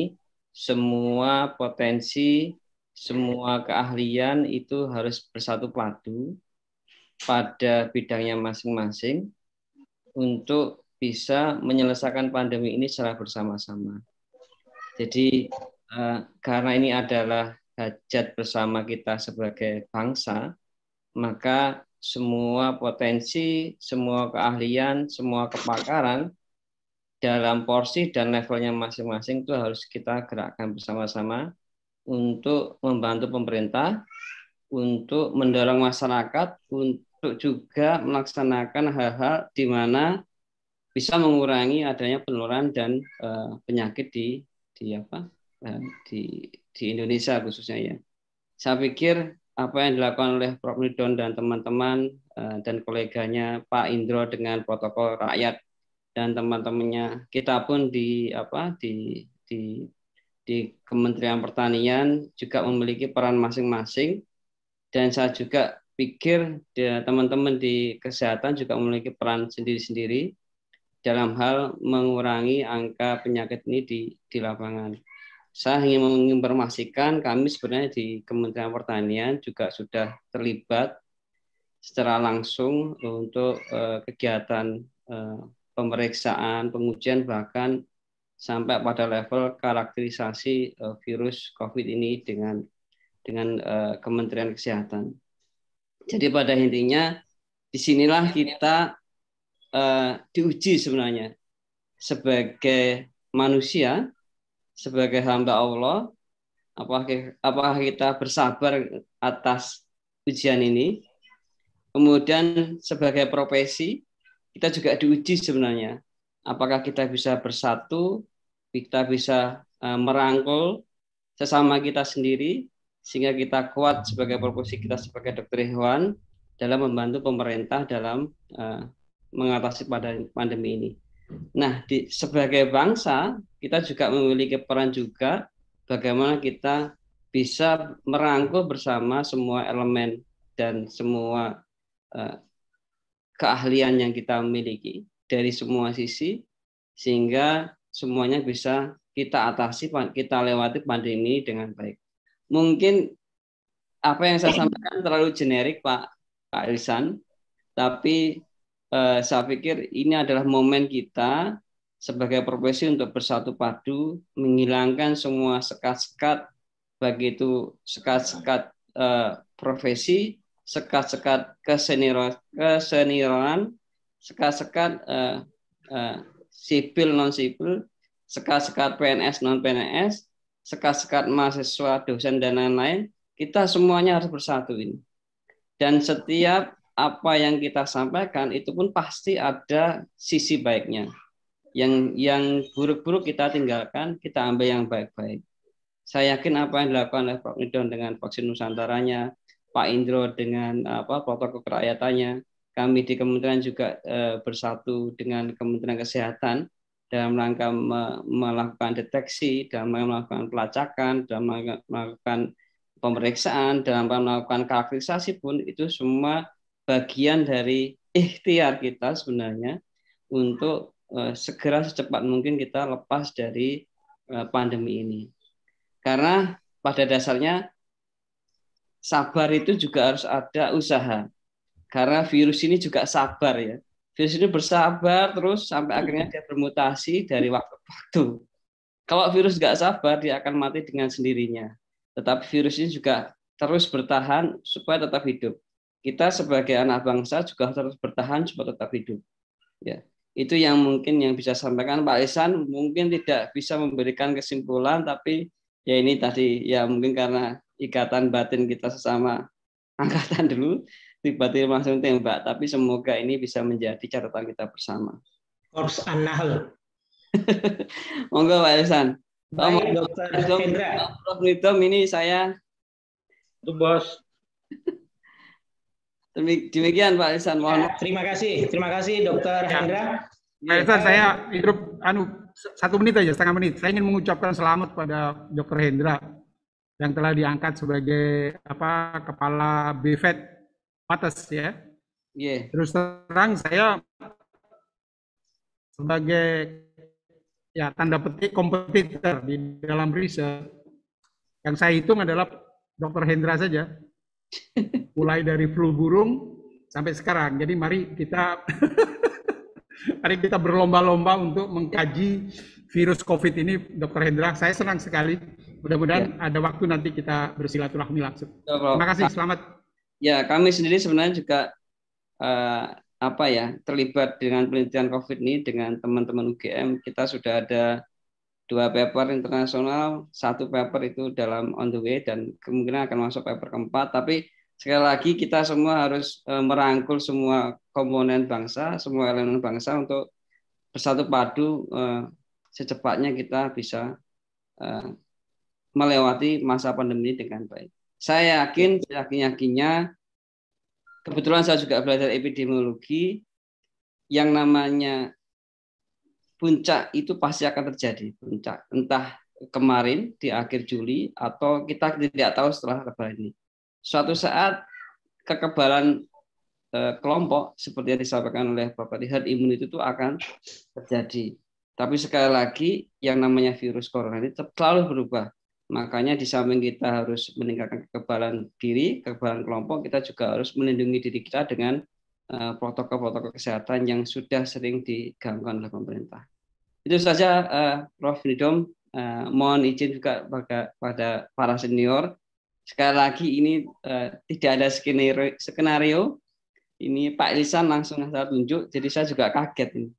semua potensi, semua keahlian itu harus bersatu padu pada bidangnya masing-masing untuk bisa menyelesaikan pandemi ini secara bersama-sama. Jadi karena ini adalah hajat bersama kita sebagai bangsa, maka semua potensi, semua keahlian, semua kepakaran dalam porsi dan levelnya masing-masing itu harus kita gerakkan bersama-sama untuk membantu pemerintah, untuk mendorong masyarakat, untuk juga melaksanakan hal-hal di mana bisa mengurangi adanya penularan dan penyakit di Indonesia khususnya ya. Saya pikir apa yang dilakukan oleh Prof. Nidon dan teman-teman dan koleganya Pak Indro dengan protokol rakyat dan teman-temannya, kita pun di Kementerian Pertanian juga memiliki peran masing-masing, dan saya juga pikir teman-teman di kesehatan juga memiliki peran sendiri-sendiri dalam hal mengurangi angka penyakit ini di lapangan. Saya ingin menginformasikan kami sebenarnya di Kementerian Pertanian juga sudah terlibat secara langsung untuk kegiatan pemeriksaan, pengujian, bahkan sampai pada level karakterisasi virus COVID ini dengan Kementerian Kesehatan. Jadi pada intinya disinilah kita diuji sebenarnya sebagai manusia, sebagai hamba Allah, apakah kita bersabar atas ujian ini. Kemudian sebagai profesi kita juga diuji sebenarnya, apakah kita bisa bersatu, kita bisa merangkul sesama kita sendiri, sehingga kita kuat sebagai profesi kita sebagai dokter hewan dalam membantu pemerintah dalam mengatasi pandemi ini. Nah, sebagai bangsa, kita juga memiliki peran juga bagaimana kita bisa merangkul bersama semua elemen dan semua keahlian yang kita miliki dari semua sisi, sehingga semuanya bisa kita atasi, kita lewati pandemi dengan baik. Mungkin apa yang saya sampaikan terlalu generik, Pak Ihsan, tapi saya pikir ini adalah momen kita sebagai profesi untuk bersatu padu, menghilangkan semua sekat-sekat, baik itu sekat-sekat profesi, sekat-sekat kesenioran, sekat-sekat sipil non-sipil, sekat-sekat PNS non-PNS, sekat-sekat mahasiswa, dosen, dan lain-lain. Kita semuanya harus bersatu ini. Dan setiap apa yang kita sampaikan itu pun pasti ada sisi baiknya. Yang buruk-buruk kita tinggalkan, kita ambil yang baik-baik. Saya yakin apa yang dilakukan oleh Prof. Nidon dengan vaksin Nusantaranya, Pak Indro dengan protokol kerahyatannya, kami di kementerian juga bersatu dengan Kementerian Kesehatan dalam rangka melakukan deteksi, dalam melakukan pelacakan, dalam melakukan pemeriksaan, dalam melakukan karakterisasi pun itu semua bagian dari ikhtiar kita sebenarnya untuk segera secepat mungkin kita lepas dari pandemi ini. Karena pada dasarnya sabar itu juga harus ada usaha. Karena virus ini juga sabar ya. Virus ini bersabar terus sampai akhirnya dia bermutasi dari waktu ke waktu. Kalau virus nggak sabar, dia akan mati dengan sendirinya. Tetapi virus ini juga terus bertahan supaya tetap hidup. Kita sebagai anak bangsa juga harus bertahan supaya tetap hidup. Ya, itu yang mungkin yang bisa sampaikan Pak Ihsan. Mungkin tidak bisa memberikan kesimpulan, tapi ya ini tadi ya mungkin karena ikatan batin kita sesama angkatan dulu, tiba-tiba langsung tembak. Tapi semoga ini bisa menjadi catatan kita bersama. Korps An-Nahl. Monggo Pak Ihsan. Baik, Dokter Hendra. Prof. Nidom ini saya. Itu bos. Demikian Pak Ihsan. Mohon. Terima kasih Dokter Hendra. Pak Ihsan, saya hidup 1 menit aja, setengah menit. Saya ingin mengucapkan selamat pada Dokter Hendra yang telah diangkat sebagai Kepala BVET Pates ya. Yeah. Terus terang saya sebagai ya tanda petik kompetitor di dalam riset, yang saya hitung adalah Dr. Hendra saja, mulai dari flu burung sampai sekarang. Jadi mari kita berlomba-lomba untuk mengkaji virus COVID ini, Dr. Hendra. Saya senang sekali. Mudah-mudahan ada waktu nanti kita bersilaturahmi langsung. Terima kasih. Selamat. Ya, kami sendiri sebenarnya juga terlibat dengan penelitian COVID ini dengan teman-teman UGM. Kita sudah ada 2 paper internasional, 1 paper itu dalam on the way dan kemungkinan akan masuk paper keempat. Tapi sekali lagi kita semua harus merangkul semua komponen bangsa, semua elemen bangsa untuk bersatu padu secepatnya kita bisa melewati masa pandemi dengan baik. Saya yakin-yakinnya, kebetulan saya juga belajar epidemiologi, yang namanya puncak itu pasti akan terjadi. Puncak, entah kemarin di akhir Juli atau kita tidak tahu setelah lebaran ini. Suatu saat kekebalan kelompok seperti yang disampaikan oleh Bapak herd immunity itu akan terjadi. Tapi sekali lagi yang namanya virus corona ini selalu berubah. Makanya di samping kita harus meningkatkan kekebalan diri, kekebalan kelompok, kita juga harus melindungi diri kita dengan protokol-protokol kesehatan yang sudah sering digaungkan oleh pemerintah. Itu saja, Prof. Nidom. Mohon izin juga pada para senior. Sekali lagi ini tidak ada skenario. Ini Pak Lisan langsung saya tunjuk, jadi saya juga kaget ini.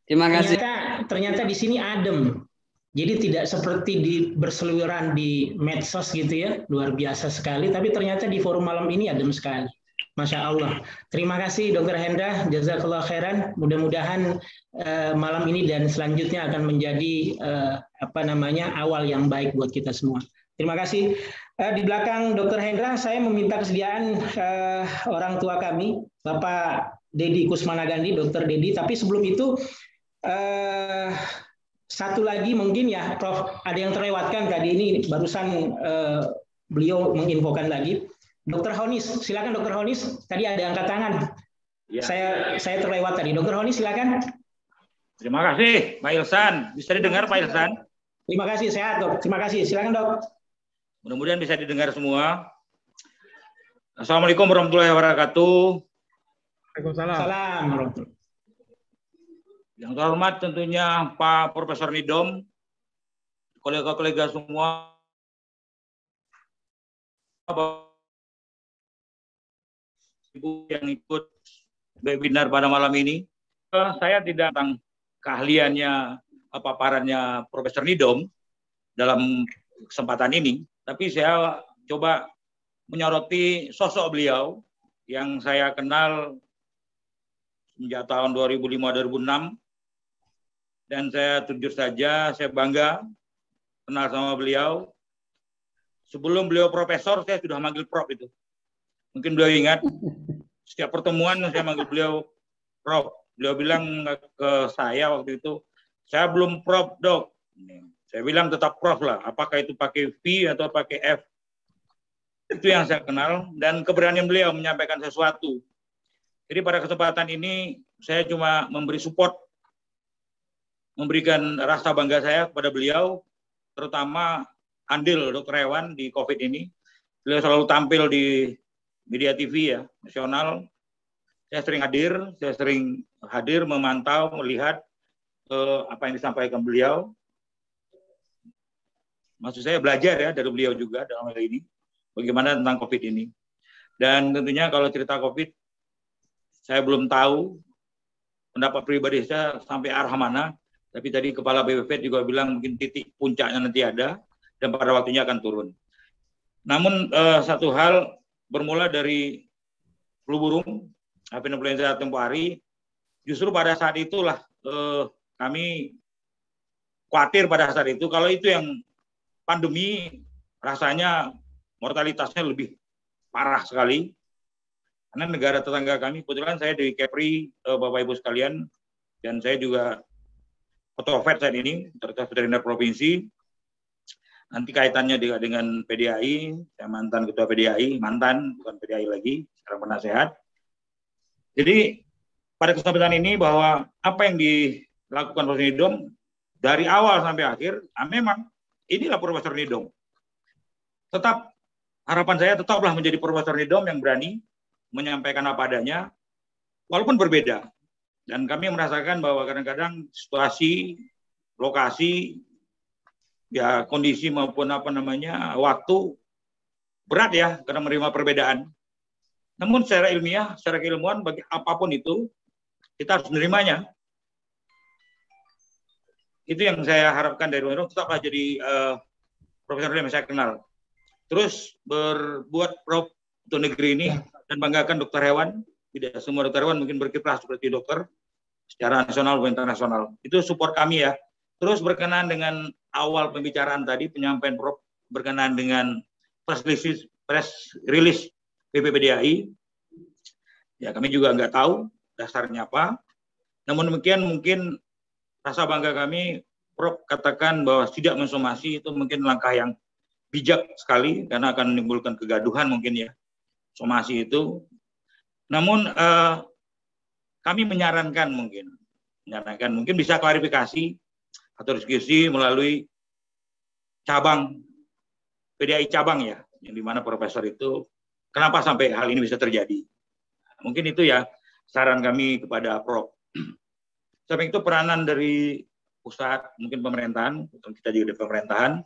Terima kasih. Ternyata di sini adem. Jadi tidak seperti berseliweran di medsos gitu ya, luar biasa sekali. Tapi ternyata di forum malam ini adem sekali. Masya Allah. Terima kasih Dr. Hendra, jazakallah khairan. Mudah-mudahan malam ini dan selanjutnya akan menjadi awal yang baik buat kita semua. Terima kasih. Di belakang Dr. Hendra, saya meminta kesediaan orang tua kami, Bapak Dedi Kusmanagandi, Dr. Dedi. Tapi sebelum itu, satu lagi mungkin ya, Prof, ada yang terlewatkan tadi ini barusan beliau menginfokan lagi. Dr. Honis, silakan Dr. Honis. Tadi ada angkat tangan. Ya. Saya terlewat tadi. Dr. Honis, silakan. Terima kasih, Pak Ilsan. Bisa didengar, Pak Ilsan? Terima kasih, sehat, Dok. Terima kasih. Silakan, Dok. Mudah-mudahan bisa didengar semua. Assalamualaikum warahmatullahi wabarakatuh. Waalaikumsalam. Salam warahmatullahi. Yang terhormat tentunya Pak Profesor Nidom, kolega-kolega semua, Ibu yang ikut webinar pada malam ini. Saya tidak tentang keahliannya, paparannya Profesor Nidom dalam kesempatan ini, tapi saya coba menyoroti sosok beliau yang saya kenal sejak tahun 2005-2006. Dan saya jujur saja, saya bangga kenal sama beliau. Sebelum beliau profesor, saya sudah manggil Prof itu. Mungkin beliau ingat, setiap pertemuan saya manggil beliau Prof. Beliau bilang ke saya waktu itu, saya belum Prof, Dok. Saya bilang tetap Prof lah, apakah itu pakai V atau pakai F. Itu yang saya kenal, dan keberanian beliau menyampaikan sesuatu. Jadi pada kesempatan ini, saya cuma memberi support, memberikan rasa bangga saya kepada beliau, terutama andil Dr. Hewan di COVID ini. Beliau selalu tampil di media TV ya, nasional. Saya sering hadir, memantau, melihat apa yang disampaikan beliau. Maksud saya belajar ya dari beliau juga dalam hal ini, bagaimana tentang COVID ini. Dan tentunya kalau cerita COVID, saya belum tahu pendapat pribadi saya sampai arah mana. Tapi tadi Kepala BPPT juga bilang mungkin titik puncaknya nanti ada, dan pada waktunya akan turun. Namun satu hal bermula dari flu burung, influenza tempoh hari, justru pada saat itulah kami khawatir pada saat itu, kalau itu yang pandemi rasanya mortalitasnya lebih parah sekali. Karena negara tetangga kami, kebetulan saya di Kepri, Bapak Ibu sekalian, dan saya juga Fotovet saat ini, Otoritas Veteriner Provinsi. Nanti kaitannya dengan PDAI, saya mantan ketua PDAI, bukan PDAI lagi, sekarang penasehat. Jadi pada kesempatan ini bahwa apa yang dilakukan Profesor Nidom dari awal sampai akhir, memang inilah Profesor Nidom. Tetap harapan saya tetaplah menjadi Profesor Nidom yang berani menyampaikan apa adanya, walaupun berbeda. Dan kami merasakan bahwa kadang-kadang situasi, lokasi, ya kondisi maupun waktu berat ya karena menerima perbedaan. Namun secara ilmiah, secara keilmuan bagi apapun itu kita harus menerimanya. Itu yang saya harapkan dari Profesor, tetaplah jadi profesor yang saya kenal. Terus berbuat Prof untuk negeri ini dan banggakan dokter hewan. Tidak semua dokter hewan mungkin berkiprah seperti dokter secara nasional maupun internasional. Itu support kami ya. Terus berkenaan dengan awal pembicaraan tadi, penyampaian Prof berkenaan dengan press release PPPDAI, ya kami juga nggak tahu dasarnya apa. Namun demikian mungkin rasa bangga kami, Prof katakan bahwa tidak mensomasi itu mungkin langkah yang bijak sekali karena akan menimbulkan kegaduhan mungkin ya, somasi itu. Namun kami menyarankan mungkin bisa klarifikasi atau diskusi melalui cabang PDAI cabang ya, yang dimana profesor itu kenapa sampai hal ini bisa terjadi. Mungkin itu ya saran kami kepada Prof. Sampai itu peranan dari pusat, mungkin pemerintahan, kita juga di pemerintahan.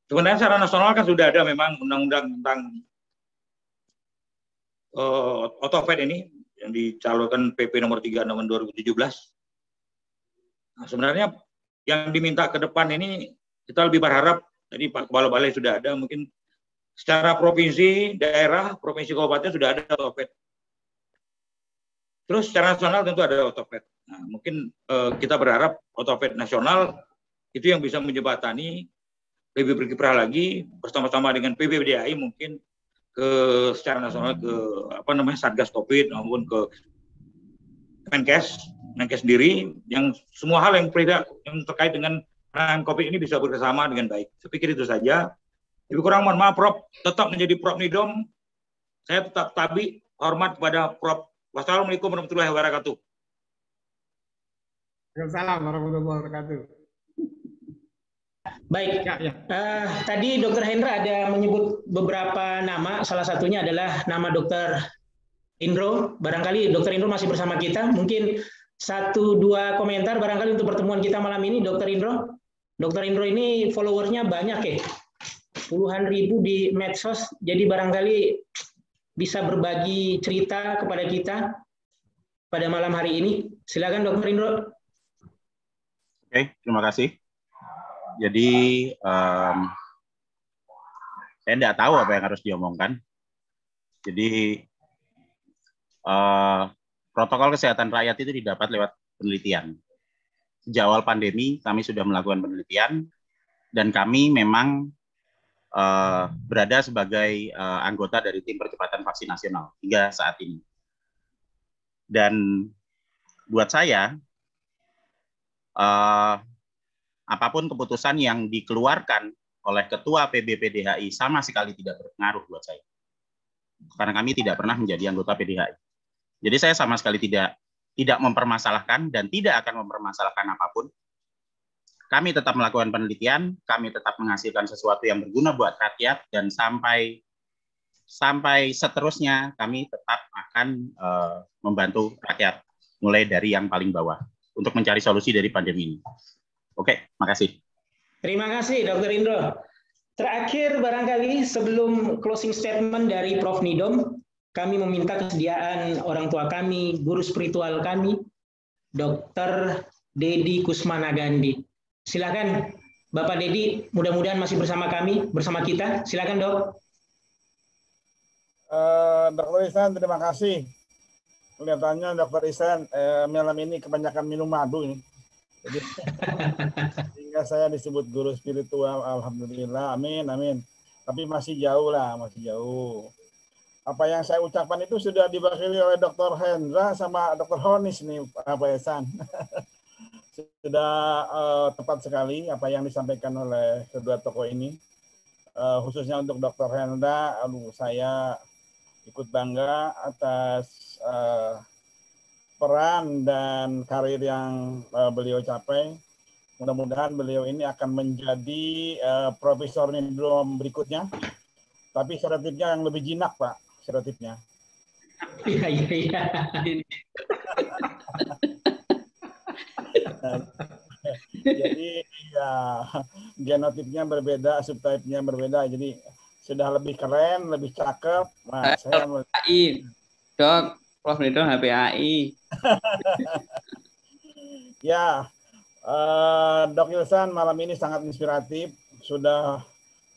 Sebenarnya secara nasional kan sudah ada memang undang-undang tentang otopet ini yang dicalonkan PP nomor 3 tahun 2017. Nah, sebenarnya yang diminta ke depan ini kita lebih berharap, tadi Pak Kepala Balai sudah ada, mungkin secara provinsi, daerah, provinsi kabupaten sudah ada otopet. Terus secara nasional tentu ada otopet. Nah, mungkin kita berharap otopet nasional itu yang bisa menjembatani lebih berkiprah lagi bersama-sama dengan PPPDAI mungkin ke secara nasional ke Satgas Covid maupun ke Menkes sendiri, yang semua hal yang terkait dengan penanganan COVID ini bisa bersama dengan baik. Saya pikir itu saja. Lebih kurang mohon maaf Prof, tetap menjadi Prof Nidom. Saya tetap hormat kepada Prof. Wassalamualaikum warahmatullahi wabarakatuh. Waalaikumsalam warahmatullahi wabarakatuh. Baik, tadi Dr. Hendra ada menyebut beberapa nama, salah satunya adalah nama Dr. Indro. Barangkali Dr. Indro masih bersama kita, mungkin 1-2 komentar barangkali untuk pertemuan kita malam ini, Dr. Indro. Dr. Indro ini followersnya banyak ya, puluhan ribu di medsos, jadi barangkali bisa berbagi cerita kepada kita pada malam hari ini. Silakan Dr. Indro. Oke, terima kasih. Jadi saya tidak tahu apa yang harus diomongkan. Jadi protokol kesehatan rakyat itu didapat lewat penelitian. Sejak awal pandemi kami sudah melakukan penelitian dan kami memang berada sebagai anggota dari tim percepatan vaksin nasional hingga saat ini. Dan buat saya apapun keputusan yang dikeluarkan oleh Ketua PBPDHI sama sekali tidak berpengaruh buat saya. Karena kami tidak pernah menjadi anggota PDHI. Jadi saya sama sekali tidak mempermasalahkan dan tidak akan mempermasalahkan apapun. Kami tetap melakukan penelitian, kami tetap menghasilkan sesuatu yang berguna buat rakyat, dan sampai seterusnya kami tetap akan membantu rakyat, mulai dari yang paling bawah, untuk mencari solusi dari pandemi ini. Oke, makasih. Terima kasih, Dr. Indro. Terakhir, barangkali sebelum closing statement dari Prof. Nidom, kami meminta kesediaan orang tua kami, guru spiritual kami, Dr. Dedi Kusmanagandi. Silakan, Bapak Dedi, mudah-mudahan masih bersama kami, bersama kita. Silakan, Dok. Dr. Ihsan, terima kasih. Kelihatannya Dr. Ihsan malam ini kebanyakan minum madu ini. Jadi, sehingga saya disebut guru spiritual, alhamdulillah, amin, amin. Tapi masih jauh lah, masih jauh. Apa yang saya ucapkan itu sudah diwakili oleh Dr. Hendra sama Dr. Honis nih, Pak Ihsan. sudah tepat sekali apa yang disampaikan oleh kedua tokoh ini. Khususnya untuk Dr. Hendra, saya ikut bangga atas peran dan karir yang beliau capai. Mudah-mudahan beliau ini akan menjadi profesor nidom berikutnya. Tapi stereotipnya yang lebih jinak, Pak, stereotipnya. Iya. Jadi ya genotipnya berbeda, subtipenya berbeda. Jadi sudah lebih keren, lebih cakep. Nah, saya HPAI, Dok, Prof Nidom HPAI. Ya, Dok Ilsan malam ini sangat inspiratif. Sudah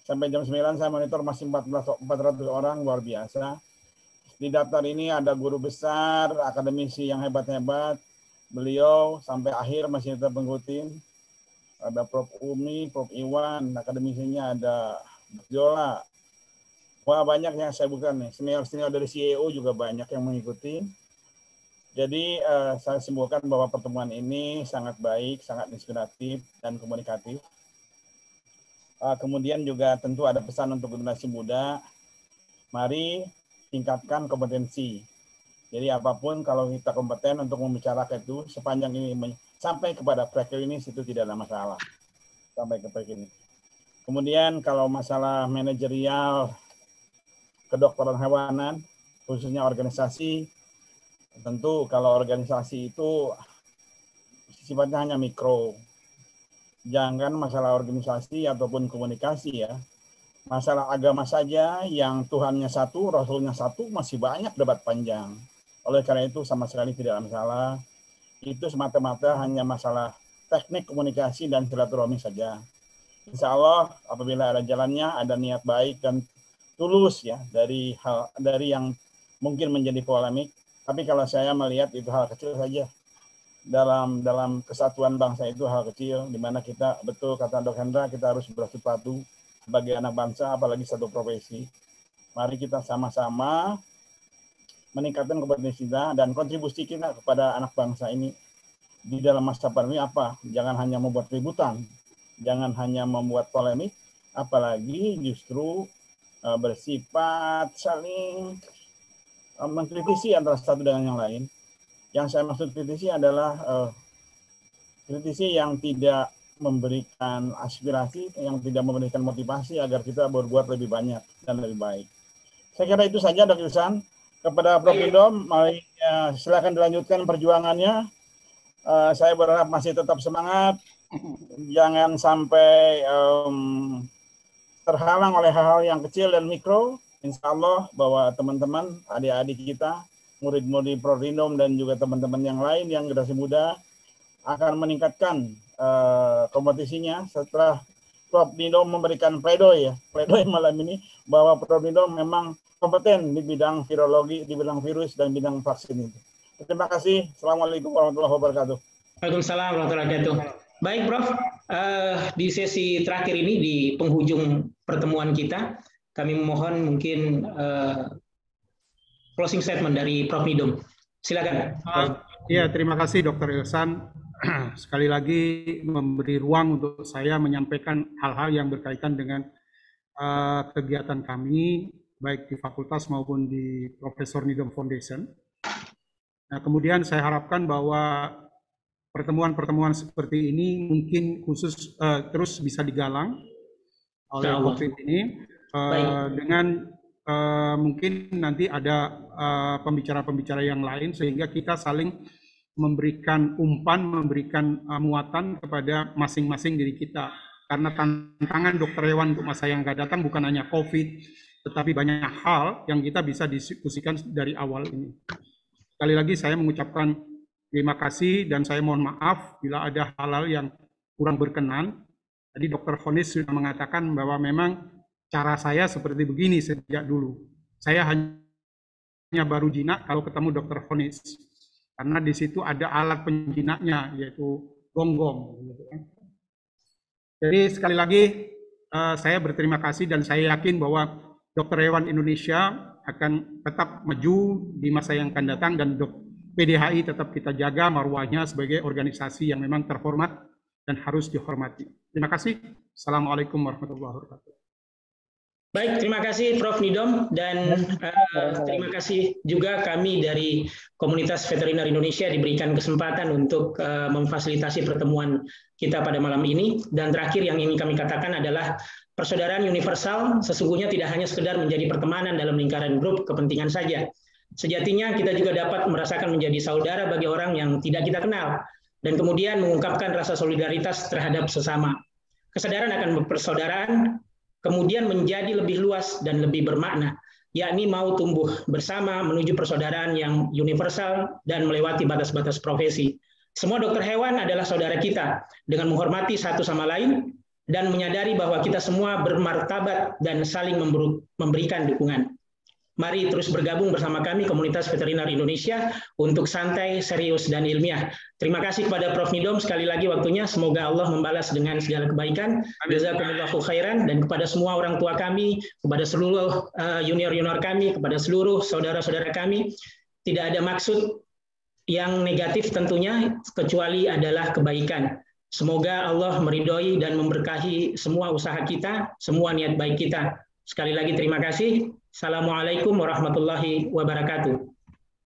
sampai jam 9 saya monitor masih 400 orang, luar biasa. Di daftar ini ada guru besar, akademisi yang hebat-hebat. Beliau sampai akhir masih tetap mengikuti. Ada Prof. Umi, Prof. Iwan, akademisinya ada Jola. Wah, banyak yang saya bukan nih. Senior-senior dari CEO juga banyak yang mengikuti. Jadi saya simpulkan bahwa pertemuan ini sangat baik, sangat inspiratif dan komunikatif. Kemudian juga tentu ada pesan untuk generasi muda. Mari tingkatkan kompetensi. Jadi apapun kalau kita kompeten untuk membicarakan itu sepanjang ini sampai kepada preklinis itu tidak ada masalah. Sampai ke preklinis. Kemudian kalau masalah manajerial kedokteran hewanan, khususnya organisasi, tentu kalau organisasi itu sifatnya hanya mikro. Jangan masalah organisasi ataupun komunikasi ya. Masalah agama saja yang Tuhannya satu, Rasulnya satu, masih banyak debat panjang. Oleh karena itu sama sekali tidak ada masalah. Itu semata-mata hanya masalah teknik komunikasi dan silaturahmi saja. Insya Allah apabila ada jalannya, ada niat baik dan tulus ya dari yang mungkin menjadi polemik. Tapi kalau saya melihat itu hal kecil saja. Dalam kesatuan bangsa itu hal kecil, di mana kita betul kata Dok Hendra, kita harus bersatu sebagai anak bangsa, apalagi satu profesi. Mari kita sama-sama meningkatkan kompetensi kita dan kontribusi kita kepada anak bangsa ini di dalam masa pandemi apa? Jangan hanya membuat keributan, jangan hanya membuat polemik, apalagi justru bersifat saling mengkritisi antara satu dengan yang lain. Yang saya maksud kritisi adalah kritisi yang tidak memberikan aspirasi, yang tidak memberikan motivasi agar kita berbuat lebih banyak dan lebih baik. Saya kira itu saja, Dr. Ilsan. Kepada Prof. Nidom, mari silakan dilanjutkan perjuangannya. Saya berharap masih tetap semangat, jangan sampai terhalang oleh hal-hal yang kecil dan mikro. Insya Allah bahwa teman-teman, adik-adik kita, murid-murid Prof. Nidom dan juga teman-teman yang lain yang generasi muda akan meningkatkan kompetisinya setelah Prof. Nidom memberikan pledoi malam ini bahwa Prof. Nidom memang kompeten di bidang virologi, di bidang virus dan bidang vaksin itu. Terima kasih. Assalamualaikum warahmatullahi wabarakatuh. Waalaikumsalam warahmatullahi wabarakatuh. Baik, Prof. Di sesi terakhir ini di penghujung pertemuan kita, kami memohon mungkin closing statement dari Prof. Nidom. Silakan. Ya, terima kasih Dr. Ilsan. Sekali lagi memberi ruang untuk saya menyampaikan hal-hal yang berkaitan dengan kegiatan kami, baik di fakultas maupun di Profesor Nidom Foundation. Nah, kemudian saya harapkan bahwa pertemuan-pertemuan seperti ini mungkin khusus terus bisa digalang oleh COVID ini dengan mungkin nanti ada pembicara-pembicara yang lain sehingga kita saling memberikan umpan, memberikan muatan kepada masing-masing diri kita. Karena tantangan dokter hewan untuk masa yang akan datang bukan hanya COVID, tetapi banyak hal yang kita bisa diskusikan dari awal ini. Sekali lagi saya mengucapkan terima kasih dan saya mohon maaf bila ada hal-hal yang kurang berkenan. Tadi Dr. Khonis sudah mengatakan bahwa memang cara saya seperti begini sejak dulu. Saya hanya baru jinak kalau ketemu Dr. Khonis. Karena di situ ada alat penjinaknya, yaitu gonggong. Jadi sekali lagi saya berterima kasih dan saya yakin bahwa dokter hewan Indonesia akan tetap maju di masa yang akan datang dan PDHI tetap kita jaga marwahnya sebagai organisasi yang memang terhormat dan harus dihormati. Terima kasih. Assalamualaikum warahmatullahi wabarakatuh. Baik, terima kasih Prof. Nidom, dan terima kasih juga kami dari Komunitas Veteriner Indonesia diberikan kesempatan untuk memfasilitasi pertemuan kita pada malam ini. Dan terakhir yang ingin kami katakan adalah persaudaraan universal sesungguhnya tidak hanya sekedar menjadi pertemanan dalam lingkaran grup kepentingan saja. Sejatinya kita juga dapat merasakan menjadi saudara bagi orang yang tidak kita kenal, dan kemudian mengungkapkan rasa solidaritas terhadap sesama. Kesadaran akan persaudaraan kemudian menjadi lebih luas dan lebih bermakna, yakni mau tumbuh bersama menuju persaudaraan yang universal dan melewati batas-batas profesi. Semua dokter hewan adalah saudara kita, dengan menghormati satu sama lain dan menyadari bahwa kita semua bermartabat dan saling memberikan dukungan. Mari terus bergabung bersama kami Komunitas Veteriner Indonesia untuk santai, serius, dan ilmiah. Terima kasih kepada Prof. Nidom sekali lagi waktunya. Semoga Allah membalas dengan segala kebaikan. Jazakumullahu khairan. Dan kepada semua orang tua kami, kepada seluruh junior-junior kami, kepada seluruh saudara-saudara kami, tidak ada maksud yang negatif tentunya, kecuali adalah kebaikan. Semoga Allah meridhoi dan memberkahi semua usaha kita, semua niat baik kita. Sekali lagi terima kasih. Assalamualaikum warahmatullahi wabarakatuh.